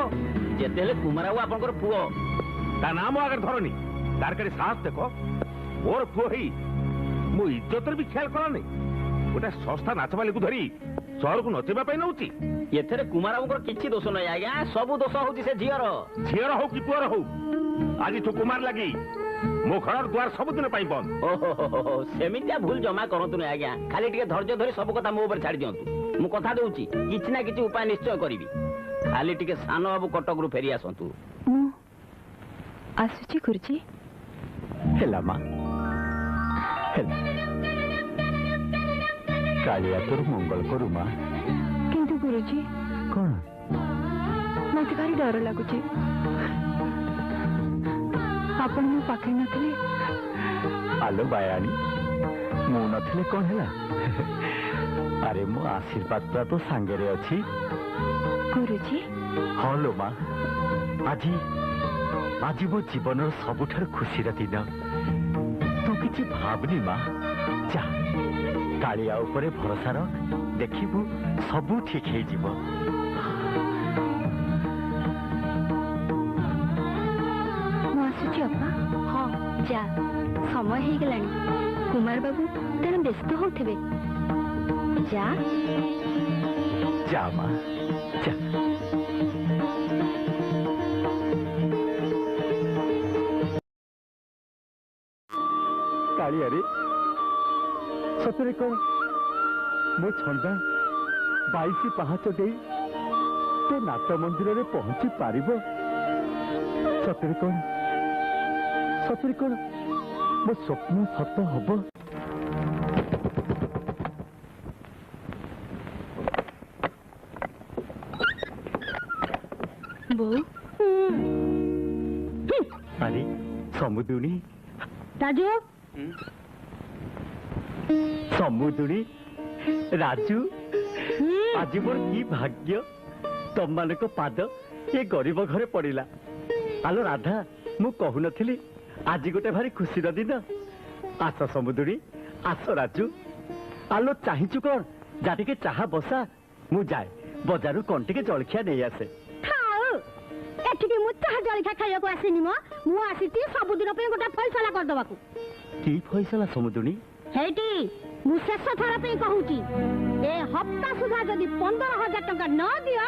ଯେତେ ହେଲେ କୁମାର ବାବୁ ଆପଣଙ୍କର ପୁଅ ତା ନାଁ ମୋ ଆଗରେ ଧରନି ତାର କାଲି ସାହସ ଦେଖ ମୋର ପୁଅ ହେଇ ମୋ ଇଜ୍ଜତର ବି ଖିଆଲ କଲାନି ଗୋଟେ ଶସ୍ତା ନାଚବାଲିକୁ ଧରି ସହରକୁ ନଚେଇବା ପାଇଁ ନଉଛି। ଏଥିରେ କୁମାର ବାବୁଙ୍କର କିଛି ଦୋଷ ନାହିଁ ଆଜ୍ଞା ସବୁ ଦୋଷ ହଉଛି ସେ ଝିଅର ହଉ କି ପୁଅର ହଉ ଆଜିଠୁ କୁମାର ଲାଗି ମୋ ଘରର ଦୁଆର ସବୁଦିନ ପାଇଁ ବନ୍ଦ। ଓହୋ ସେମିତିଆ ଭୁଲ ଜମା କରନ୍ତୁନି ଆଜ୍ଞା ଖାଲି ଟିକେ ଧୈର୍ଯ୍ୟ ଧରି ସବୁ କଥା ମୋ ଉପରେ ଛାଡି ଦିଅନ୍ତୁ ମୁଁ କଥା ଦଉଛି କିଛି ନା କିଛି ଉପାୟ ନିଶ୍ଚୟ କରିବି ଖାଲି ଟିକେ ସାନ ବାବୁ କଟକରୁ ଫେରି ଆସନ୍ତୁ। ମୁଁ ଆସୁଛି ଗୁରୁଜୀ ହେଲା ମା ହେଲା କାଳିଆ ତୋର ମଙ୍ଗଳ କରୁ ମା କିନ୍ତୁ ଗୁରୁଜୀ କଣ ମତେ ଭାରି ଡର ଲାଗୁଛି ଆପଣ ମୋ ପାଖରେ ନଥିଲେ ଆଲୋ ବାୟାଣୀ ମୁଁ ନଥିଲେ କଣ ହେଲା ଆରେ ମୋ ଆଶୀର୍ବାଦ ପୁରା ତ ସାଙ୍ଗରେ ଅଛି ଗୁରୁଜୀ ହଁ ଲୋ ମା ଆଜି ଆଜି ମୋ ଜୀବନର ସବୁଠାରୁ ଖୁସିର ଦିନ ତୁ କିଛି ଭାବନି ମା ଯା କାଳିଆ ଉପରେ ଭରସା ରଖ ଦେଖିବୁ ସବୁ ଠିକ ହେଇଯିବ ମୁଁ ଆସୁଛି ଅପା ହଁ ଯା ସମୟ ହେଇଗଲାଣି କୁମାର ବାବୁ ତେଣୁ ବ୍ୟସ୍ତ ହଉଥିବେ ଯା ଯା ମା ଯା କାଳିଆରେ ସତରେ କଣ ମୋ ଛନ୍ଦା 22 ପାହାଚ ଦେଇ ତୋ ନାଟ ମନ୍ଦିରରେ ପହଞ୍ଚି ପାରିବ ସତରେ କଣ ମୋ ସ୍ୱପ୍ନ ସତ ହବ ବୋଉ ଆରେ ସମୁଦୁଣୀ ରାଜୁ ସମୁଦୁଣୀ ରାଜୁ ଆଜି ମୋର କି ଭାଗ୍ୟ ତମମାନଙ୍କ ପାଦ ଏ ଗରିବ ଘରେ ପଡିଲା ଆଲୋ ରାଧା ମୁଁ କହୁନଥିଲି ଆଜି ଗୋଟେ ଭାରି ଖୁସିର ଦିନ ଆସ ସମୁଦୁଣୀ ଆସ ରାଜୁ ଆଲୋ ଚାହିଁଛୁ କଣ ଯା ଟିକେ ଚାହା ବସା ମୁଁ ଯାଏ ବଜାରରୁ କଣ ଟିକେ ଜଳଖିଆ ନେଇ ଆସେ ଏଠିକି ମୁଁ ଚାହା ଜଳଖିଆ ଖାଇବାକୁ ଆସିନି ମୁଁ ଆସିଛି ସବୁଦିନ ପାଇଁ ଗୋଟେ ଫଇସଲା କରିଦେବାକୁ କି ଫଇସଲା ସମୁଦୁଣୀ ହେଇଟି ମୁଁ ଶେଷ ଥର ପାଇଁ କହୁଛି ଏ ହପ୍ତା ସୁଦ୍ଧା ଯଦି 15,000 ଟଙ୍କା ନ ଦିଅ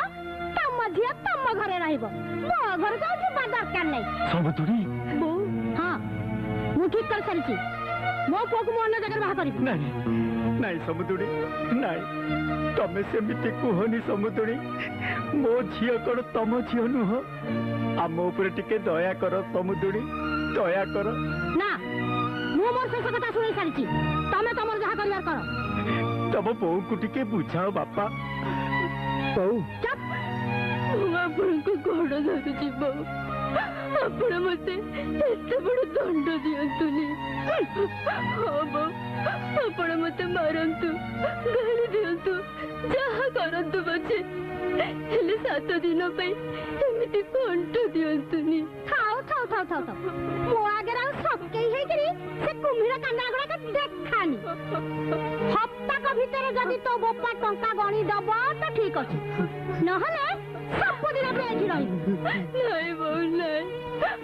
ତମ ଝିଅ ତମ ଘରେ ରହିବ ମୋ ଘରକୁ ଆଉ ଯିବା ଦରକାର ନାହିଁ ସମୁଦୁଣୀ ବୋଉ ହଁ ମୁଁ ଠିକ କରି ସାରିଛି ମୋ ପୁଅକୁ ମୁଁ ଅନ୍ୟ ଜାଗାରେ ବାହା କରିବି ନାଇଁ ନାଇଁ ସମୁଦୁଣୀ ନାଇଁ ତମେ ସେମିତି କୁହନି ସମୁଦୁଣୀ ମୋ ଝିଅ କଣ ତମ ଝିଅ ନୁହଁ ଆମ ଉପରେ ଟିକେ ଦୟା କର ସମୁଦୁଣୀ ଦୟା କର ନା ମୁଁ ମୋର ଶେଷ କଥା ଶୁଣି ସାରିଛି ତମେ ତମର ଯାହା କରିବାର କର ତମ ବୋଉକୁ ଟିକେ ବୁଝାଅ ବାପା ବୋଉ ଚୁପ୍ ମୁଁ ଆପଣଙ୍କୁ ଗୋଡ଼ ଧରୁଛି ବୋଉ ଆପଣ ମତେ ଏତେ ବଡ଼ ଦଣ୍ଡ ଦିଅନ୍ତୁନି ହଁ ବୋଉ ଆପଣ ମତେ ମାରନ୍ତୁ ଗାଳି ଦିଅନ୍ତୁ ଯାହା କରନ୍ତୁ ପଛେ ହେଲେ 7 ଦିନ ପାଇଁ ଏମିତି କଣ୍ଟ ଦିଅନ୍ତୁନି ଥାଉ ଥାଉ ଥାଉ ଥାଉ ଥାଉ ମୋ ଆଗରେ ଆଉ ସକେଇ ହେଇକିରି ସେ କୁମ୍ଭୀର କାଣ୍ଡା ଗୁଡାକ ଦେଖାନି ହପ୍ତାକ ଭିତରେ ଯଦି ତୋ ବୋପା ଟଙ୍କା ଗଣି ଦବ ତ ଠିକ ଅଛି ନହେଲେ ସବୁଦିନ ପାଇଁ ଏଠି ରହିବୁ ନାଇଁ ବୋଉ ନାଇଁ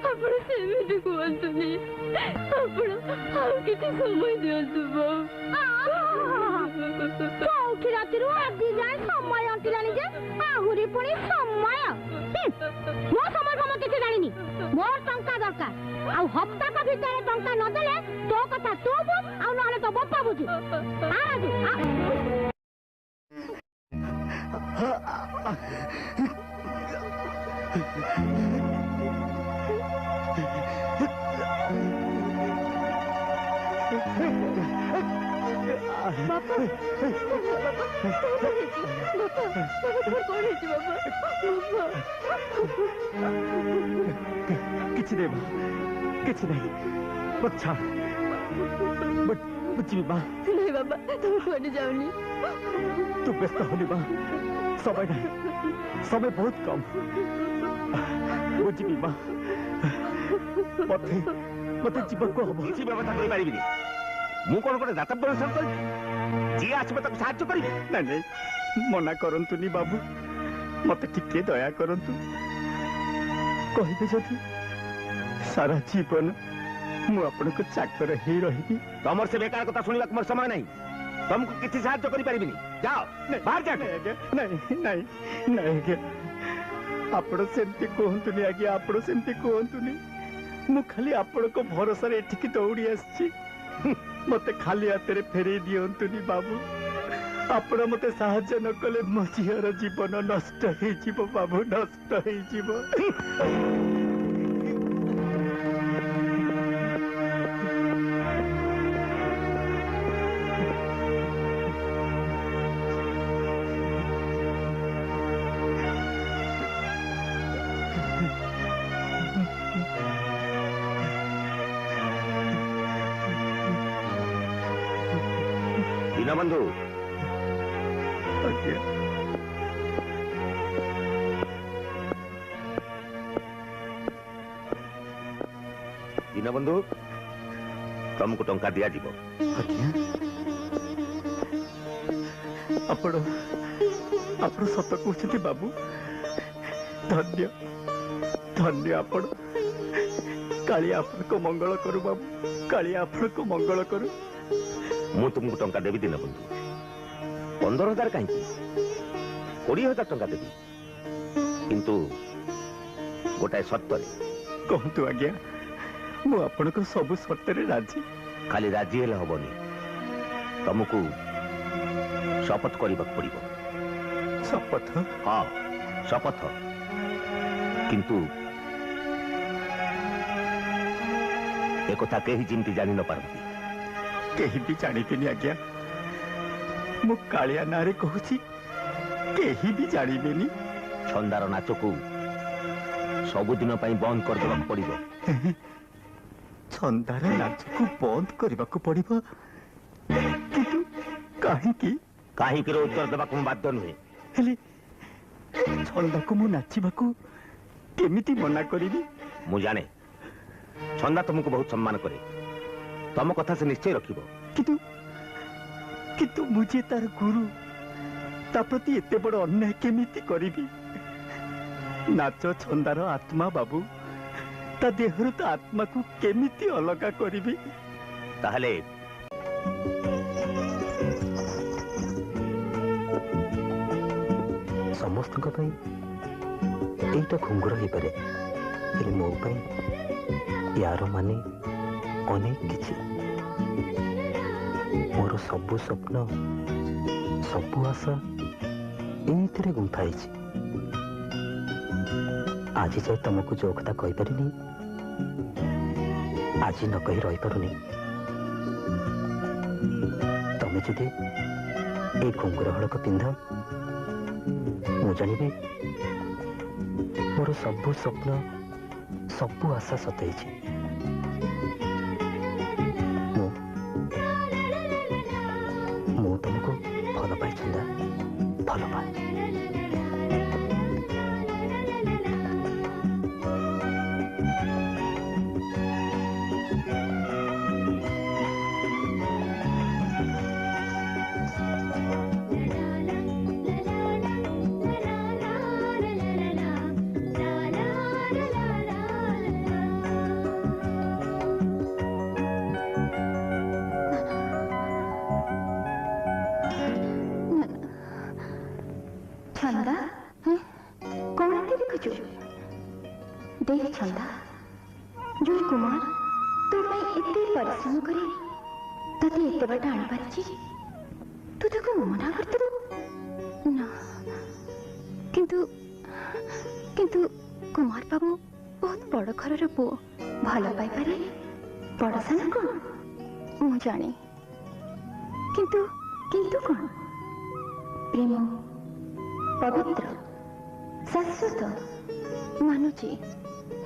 ଆପଣ ସେମିତି କୁହନ୍ତୁନି ଆପଣ ଆଉ କିଛି ସମୟ ଦିଅନ୍ତୁ ବୋଉ କୋଉଠି ରାତିରୁ ଆଜି ଯାଏ ସମୟ ଅଣ୍ଟିଲାଣି ଯେ ଆହୁରି ପୁଣି ସମୟ ମୋ ସମୟ ଫମ କିଛି ଜାଣିନି ମୋର ଟଙ୍କା ଦରକାର ଆଉ ହପ୍ତାକ ଭିତରେ ଟଙ୍କା ନଦେଲେ ତୋ କଥା ତୁ ବୁଝ ଆଉ ନହେଲେ ତୋ ବୋପା ବୁଝୁ କିଛି ନାହିଁ କିଛି ନାହିଁ ମତେ ଛାଡ଼ ବୁଝିବି ମା ନାଇଁ ବାବା ତମେ କୁଆଡ଼େ ଯାଉନି ତୁ ବ୍ୟସ୍ତ ହନି ମା ସମୟ ନାହିଁ ସମୟ ବହୁତ କମ ବୁଝିବି ମା ମତେ ମତେ ଯିବାକୁ ହବ କିଛି ବ୍ୟବସ୍ଥା କରିପାରିବିନି ମୁଁ କଣ ଗୋଟେ ଦାତା ପରିଶ୍ରମ କରିବି ଯିଏ ଆସିବ ତାକୁ ସାହାଯ୍ୟ କରିବି ନାଇଁ ନାଇଁ ମନା କରନ୍ତୁନି ବାବୁ ମତେ ଟିକେ ଦୟା କରନ୍ତୁ କହିବେ ଯଦି ସାରା ଜୀବନ ମୁଁ ଆପଣଙ୍କ ଚାକର ହେଇ ରହିବି ତମର ସେ ବେକାର କଥା ଶୁଣିବାକୁ ମୋର ସମୟ ନାହିଁ ତମକୁ କିଛି ସାହାଯ୍ୟ କରିପାରିବିନି ଯାଅ ବାହାର ଯାଅ ଆଜ୍ଞା ନାଇଁ ନାଇଁ ନାଇଁ ଆଜ୍ଞା ଆପଣ ସେମିତି କୁହନ୍ତୁନି ଆଜ୍ଞା ଆପଣ ସେମିତି କୁହନ୍ତୁନି ମୁଁ ଖାଲି ଆପଣଙ୍କ ଭରସାରେ ଏଠିକି ଦୌଡ଼ି ଆସିଛି ମତେ ଖାଲି ହାତରେ ଫେରେଇ ଦିଅନ୍ତୁନି ବାବୁ ଆପଣ ମତେ ସାହାଯ୍ୟ ନ କଲେ ମୋ ଝିଅର ଜୀବନ ନଷ୍ଟ ହେଇଯିବ ବାବୁ ନଷ୍ଟ ହେଇଯିବ ଦୀନବନ୍ଧୁ ଆଜ୍ଞା ଦୀନବନ୍ଧୁ ତମକୁ ଟଙ୍କା ଦିଆଯିବ ଆଜ୍ଞା ଆପଣ ଆପଣ ସତ କହୁଛନ୍ତି ବାବୁ ଧନ୍ୟ ଧନ୍ୟ ଆପଣ କାଳିଆ ଆପଣଙ୍କ ମଙ୍ଗଳ କରୁ ବାବୁ କାଳିଆ ଆପଣଙ୍କ ମଙ୍ଗଳ କରୁ ମୁଁ ତୁମକୁ ଟଙ୍କା ଦେବି ଦୀନବନ୍ଧୁ 15,000 କାହିଁକି 20,000 ଟଙ୍କା ଦେବି କିନ୍ତୁ ଗୋଟାଏ ସର୍ତ୍ତରେ କହନ୍ତୁ ଆଜ୍ଞା ମୁଁ ଆପଣଙ୍କ ସବୁ ସର୍ତ୍ତରେ ରାଜି ଖାଲି ରାଜି ହେଲେ ହବନି ତମକୁ ଶପଥ କରିବାକୁ ପଡିବ ଶପଥ ହଁ ଶପଥ କିନ୍ତୁ ଏକଥା କେହି ଯେମିତି ଜାଣି ନ ପାରନ୍ତି କେହି ବି ଜାଣିବେନି ଆଜ୍ଞା ମୁଁ କାଳିଆ ନାଁରେ କହୁଛି କେହି ବି ଜାଣିବେନି ଛନ୍ଦାର ନାଚକୁ ସବୁଦିନ ପାଇଁ ବନ୍ଦ କରିଦେବାକୁ ପଡିବ ଛନ୍ଦାର ନାଚକୁ ବନ୍ଦ କରିବାକୁ ପଡିବ କିନ୍ତୁ କାହିଁକି କାହିଁକିର ଉତ୍ତର ଦେବାକୁ ମୁଁ ବାଧ୍ୟ ନୁହେଁ ହେଲେ ଛନ୍ଦାକୁ ମୁଁ ନାଚିବାକୁ କେମିତି ମନା କରିବି ମୁଁ ଜାଣେ ଛନ୍ଦା ତୁମକୁ ବହୁତ ସମ୍ମାନ କରେ ତମ କଥା ସେ ନିଶ୍ଚୟ ରଖିବ କିନ୍ତୁ କିନ୍ତୁ ମୁଁ ଯେ ତାର ଗୁରୁ ତା ପ୍ରତି ଏତେ ବଡ ଅନ୍ୟାୟ କେମିତି କରିବି ନାଚ ଛନ୍ଦାର ଆତ୍ମା ବାବୁ ତା ଦେହରୁ ତା ଆତ୍ମାକୁ କେମିତି ଅଲଗା କରିବି ତାହେଲେ ସମସ୍ତଙ୍କ ପାଇଁ এইটা ঘুঙ্গুর হইপারে ହେଲେ ମୋ ପାଇଁ ୟାର ମାନେ ଅନେକ କିଛି। ମୋର ସବୁ ସ୍ୱପ୍ନ ସବୁ ଆଶା ଏଇଥିରେ ଗୁନ୍ଥା ହେଇଛି। ଆଜି ଯାଇ ତମକୁ ଯୋଉ କଥା କହିପାରିନି ଆଜି ନ କହି ରହିପାରୁନି। ତମେ ଯଦି এই ঘুঙ্গুর হଳକ ପିନ୍ଧ ମୁଁ ଜାଣିବି ମୋର ସବୁ ସ୍ୱପ୍ନ ସବୁ ଆଶା ସତେଇଛି। ମୁଁ ତମକୁ ଭଲ ପାଇ ଚନ୍ଦା, ଭଲ ପାଏ। छंदा कौन देखु देख छंदा जो कुमार तो एते परिश्रम करे तते एते बड़ा आनी पारिछि तू ताको मना करतु ना किंतु किंतु कुमार बाबू बहुत बड़ घर पु भल पाई पारे बड़ सान कौन मु जाने किंतु किंतु कौन प्रेम पवित्र शाश्वत मानुची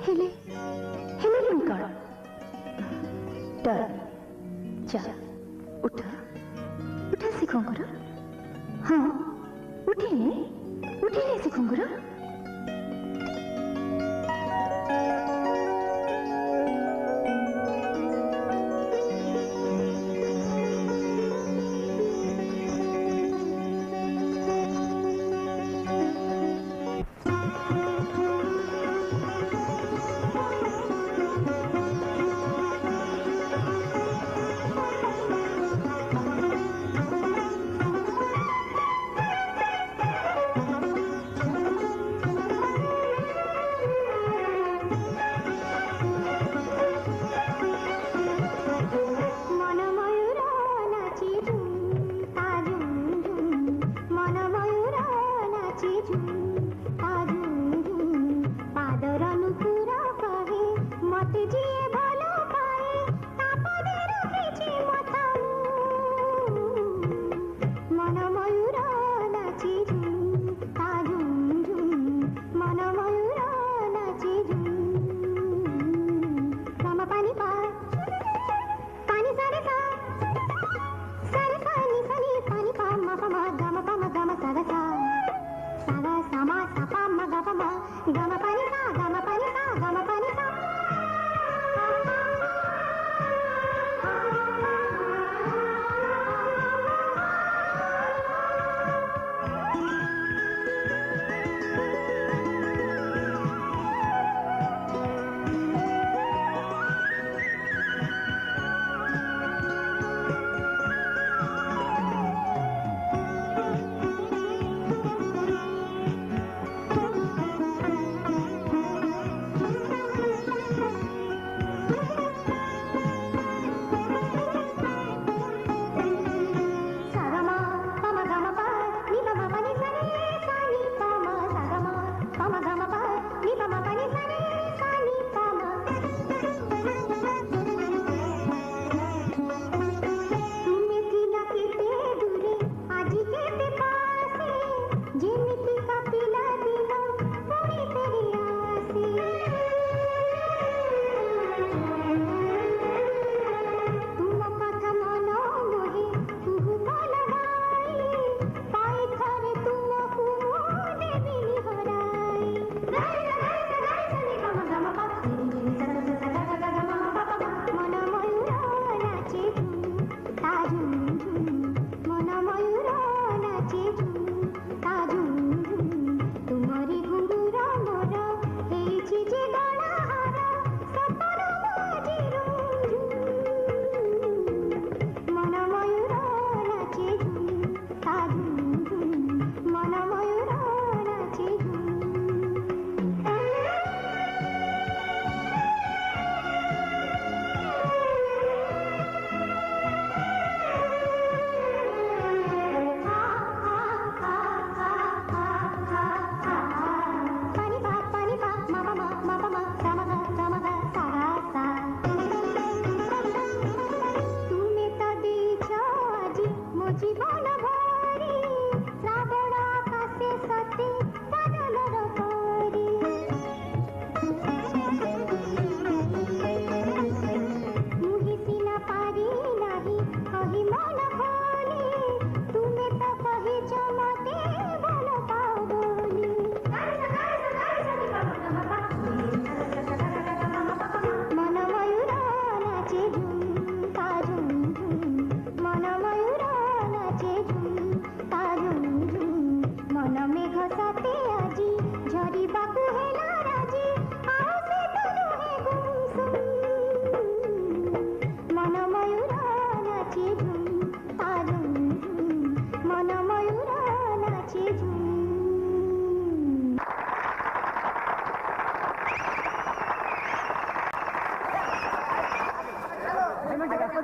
हेले हेले कौन डर जा उठ उठा से घुंघुर हाँ उठे से घुंघुर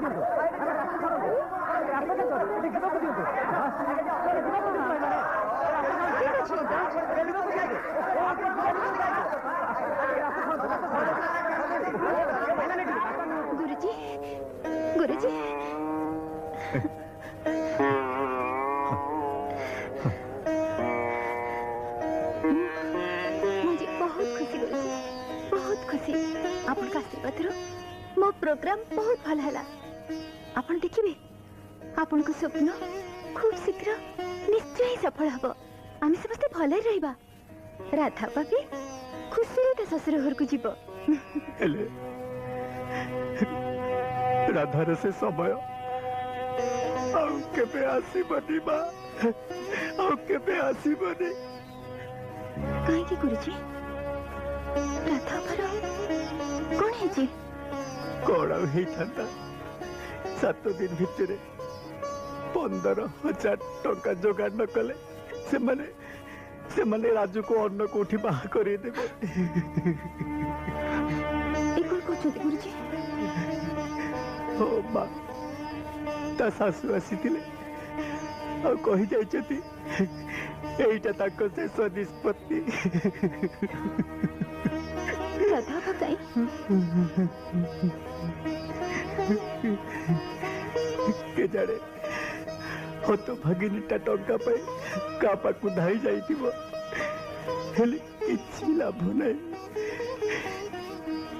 गुरुजी गुरुजी मुझे बहुत खुशी गुरुजी बहुत खुशी आपन का आशीर्वाद रो मो प्रोग्राम बहुत भल हला आपन देखिबे आपन को स्वप्न खूब शीघ्र निश्चय सफल हबो आमी समस्त भले रहबा राधा पापी खुशी रे ससुर घर को जीवो हेले राधार से समय आउ केबे आसीबनी बा आउ केबे आसीबनी काहे की गुरुजी राधा पर कौन है जी कौन ही था 7 दिन भितर 15,000 टंका जोगाड़ न कले से माने राजू को अन्न कोठी बाहा करे देबे एकल को चोदी गुरुजी ओ मां ता सासु आसीतिले आ कहि जाइछथि एइटा ताको शेष निष्पत्ति राधा पकाई के जाने हो तो भगिनीटा टंका पाई का पाकु धाई जाइथिबो हेले किछि लाभ नै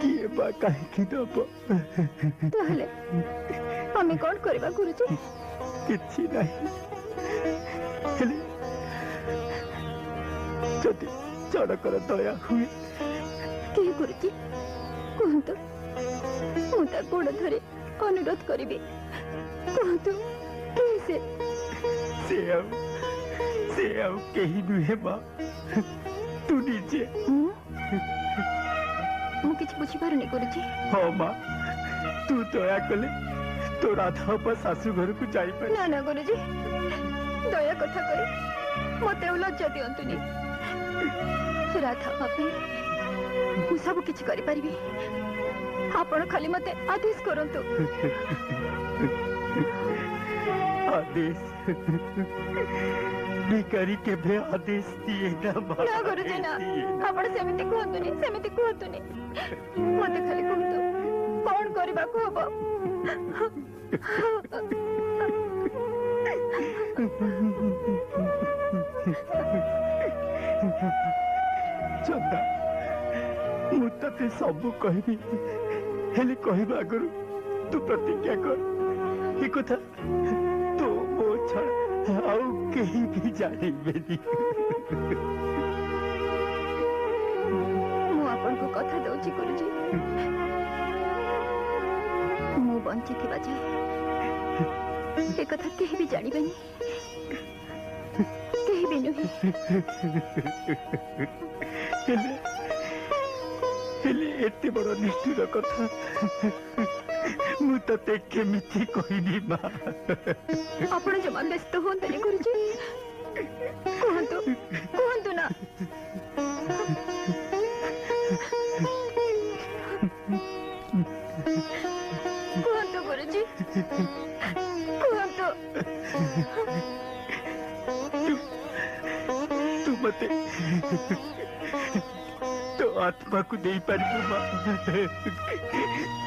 किए बा काहे कि दबो ताहले हमें कौन करबा गुरुजी किछि नाही हेले जदि चढ़कर दया हुए के गुरुजी कहतु मुता गोड़ धरे अनुरोध करिबे कहतु कैसे से आउ केही नुहे बा तू निजे मु किछ बुझी पारुनी गुरुजी हो मां तू दया कले तो राधा बा सासु घर को जाई पारे ना ना गुरुजी दया कथा करी मते लज्जा दियंतुनी राधा पापी मु सब किछ करि परिबी आपण खाली मते आदेश करंतु आदेश निकारी के भे आदेश दिए ना गुरुजी ना आपण सेमिति कहतुनी मते खाली कहतु कौन करबा को हबो चंदा मु तते सब कहबी हेले कहबा आगरु तू प्रतिज्ञा कर ई कथा तो मो छड़ आउ केही भी जाने बेदी मु आपन को कथा दउची गुरुजी मु बंची थिबा जाय ए कथा केही भी जानिबेनी केही भी नुही हेले एते बड़ निष्ठुर कथा मु तते केमिति कहिनी मा आपण जमा व्यस्त होंतनी गुरुजी कहंतु ना कहंतु गुरुजी कहंतु तू मते तो आत्मा को दे पारिबु मा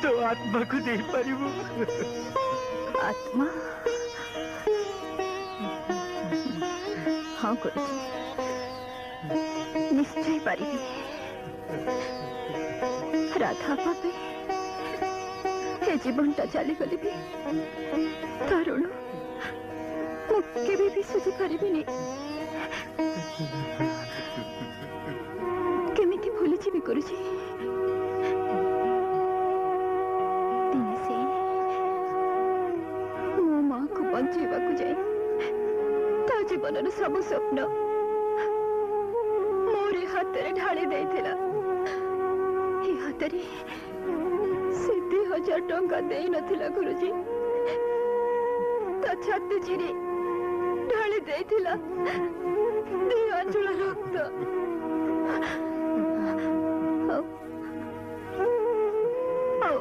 तो आत्मा को दे पारिबु आत्मा हाँ गुरुजी निश्चय पारिबी राधा पापी हे जीवनटा चली गली भी तरुण मु केबे भी सुझी पारिबिनी केमिति भूली जीवी गुरुजी दिने से मो माँ को बंचेबा को जाए ता जीवन सब स्वप्न मोरी हाथ ढाली देथिला ए हाथ रे से 2,000 टंका देई नथिला गुरुजी ता छाती चिरी ढाली देथिला 2 आंचल रक्त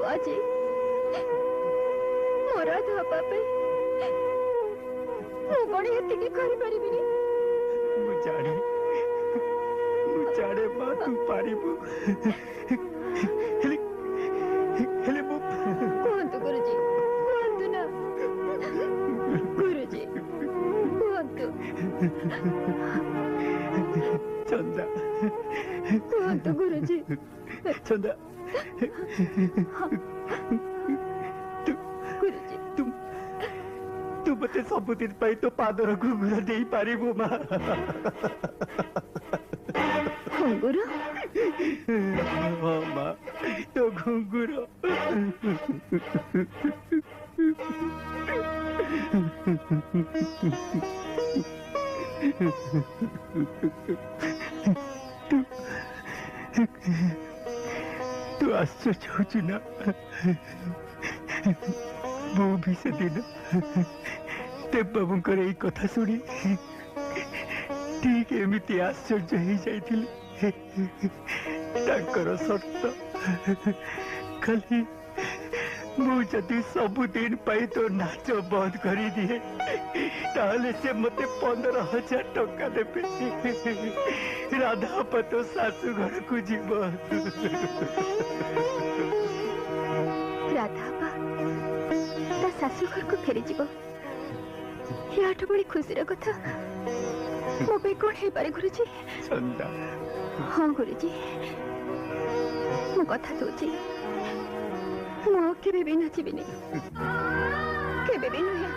आज ଦେବା ପାଇଁ ମୁଁ କଣ ଏତିକି କରିପାରିବିନି? ମୁଁ ଜାଣେ ମା ତୁ ପାରିବୁ। ହେଲେ ମୁଁ କୁହନ୍ତୁ ଗୁରୁଜୀ, କୁହନ୍ତୁ ନା ଗୁରୁଜୀ, କୁହନ୍ତୁ ଚନ୍ଦା କୁହନ୍ତୁ ଗୁରୁଜୀ। ଚନ୍ଦା ଗୁରୁଜୀ ତୁ ମତେ ସବୁଦିନ ପାଇଁ ତୋ ପାଦର ଘୁଙ୍ଗୁର ଦେଇପାରିବୁ ମା? ଘୁଙ୍ଗୁର? ହଁ ମା, ତୋ ଘୁଙ୍ଗୁର। ତୁ ଆଶ୍ଚର୍ଯ୍ୟ ହଉଛୁ ନା? ମୁଁ ବି ସେଦିନ ଦେବ ବାବୁଙ୍କର ଏଇ କଥା ଶୁଣି ଠିକ ଏମିତି ଆଶ୍ଚର୍ଯ୍ୟ ହେଇଯାଇଥିଲି। ତାଙ୍କର ସର୍ତ୍ତ ଖାଲି ମୁଁ ଯଦି ସବୁଦିନ ପାଇଁ ତୋ ନାଚ ବନ୍ଦ କରିଦିଏ ତାହେଲେ ସେ ମତେ 15,000 ଟଙ୍କା ଦେବେ। ରାଧାପା ତୋ ଶାଶୁ ଘରକୁ ଯିବ। ରାଧାପା ତା ଶାଶୁ ଘରକୁ ଫେରିଯିବ? ୟାଠୁ ବଳି ଖୁସିର କଥା ମୋ ପାଇଁ କଣ ହେଇପାରେ ଗୁରୁଜୀ? ଚନ୍ଦା ହଁ ଗୁରୁଜୀ, ମୁଁ କଥା ଦଉଛି ମୁଁ ଆଉ କେବେ ବି ନାଚିବିନି, କେବେ ବି ନୁହେଁ।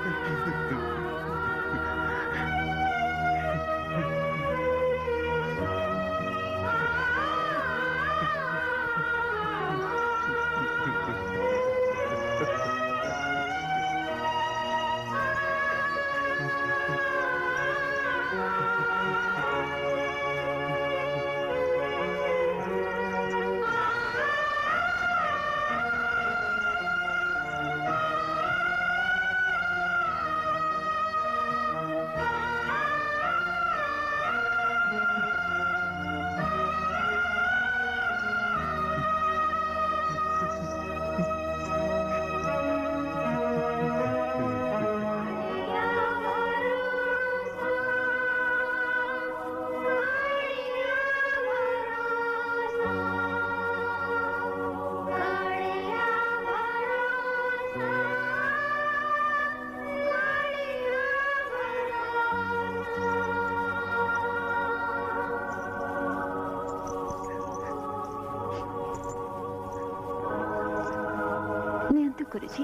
नियंतु गुरुजी।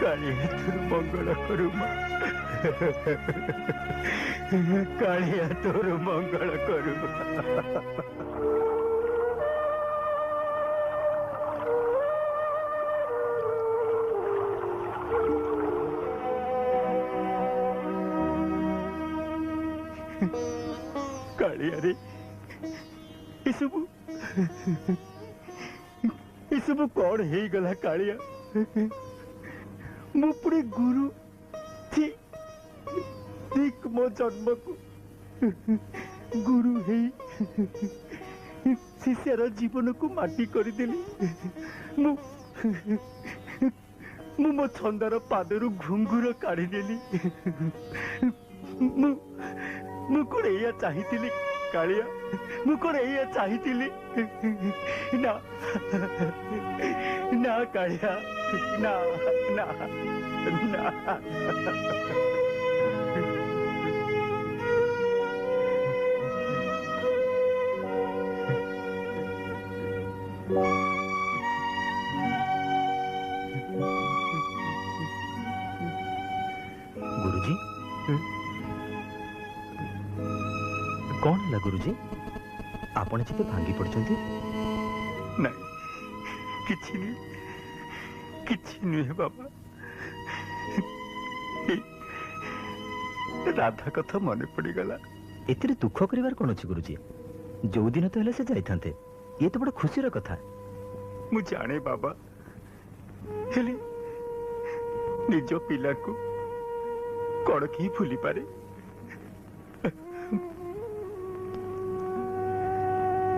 कालिया तोर मंगल करू मां, कालिया तोर मंगल करू। कालिया रे इसबु कौन हे गला कालिया? मु पुरे गुरु थी ठीक मो जन्म को गुरु हे शिष्यर जीवन को माटी कर देली। मु मो छंदार पादरु घुंगुर काढ़ी देली। मु कोन एया चाहितिली कालिया? मु कोन एया चाहितिली? ना ना कालिया, ना ना ना। गुरुजी कौन है गुरुजी? आपण जिते भांगी पड़छंती? नहीं किछि नहीं बाबा। राधा कथा मन पड़ी गला। एतिरे दुख करिवार कोन अछि गुरुजी? जो दिन तो हेले से जाइथांते ये तो बड़ा खुशी कथा। मु जाने बाबा हेले निज पिला को कौन की भूली पारे।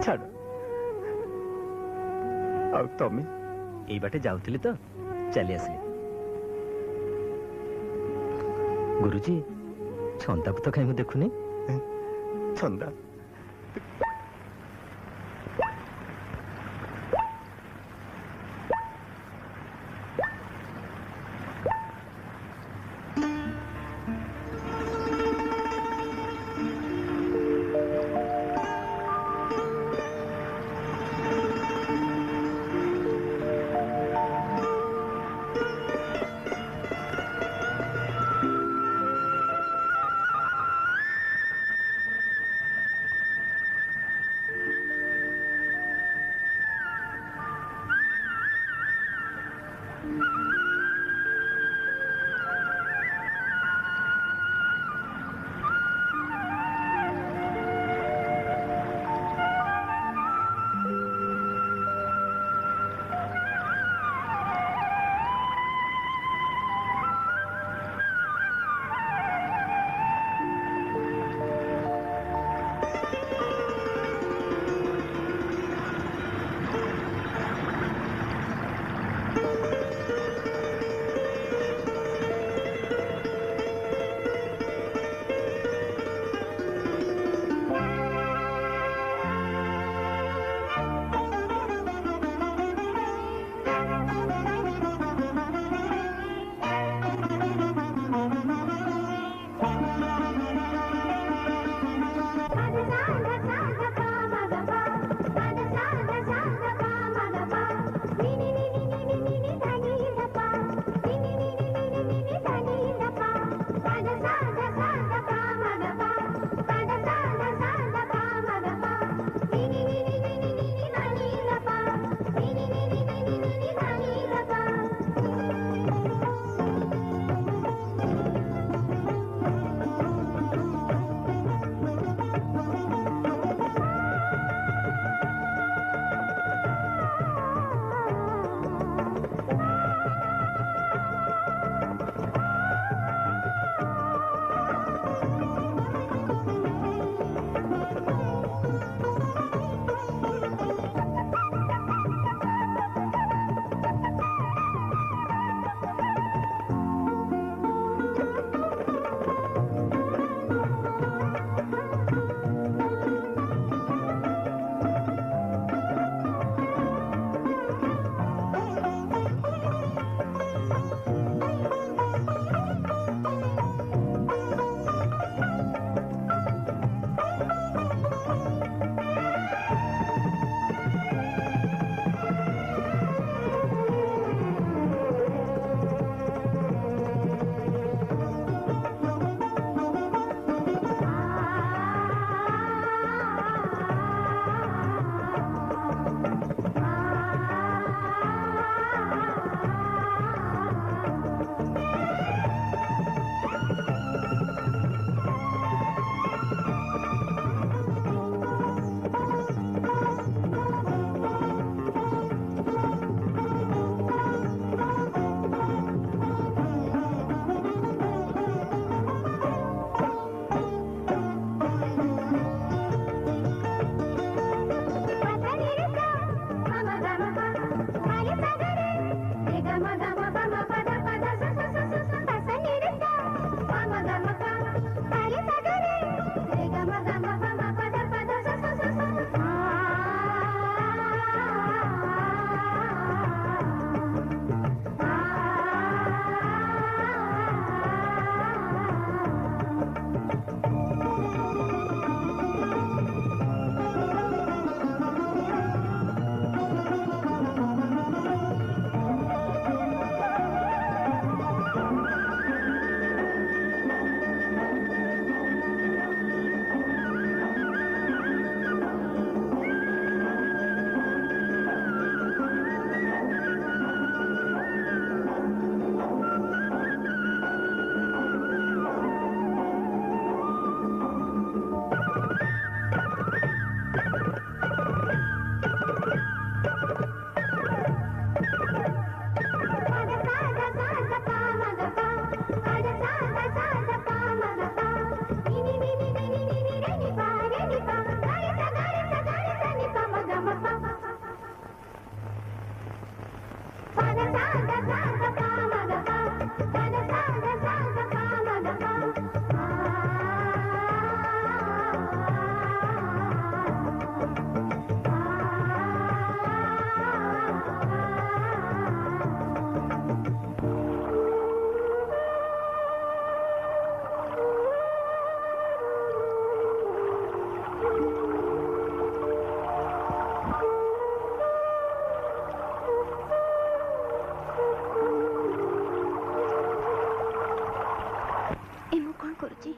छाड़ आ तमें यही बाटे जाऊली तो चली आसली। गुरुजी छंदा को तो कहीं मैं देखुनी। छंदा କରୁଛି।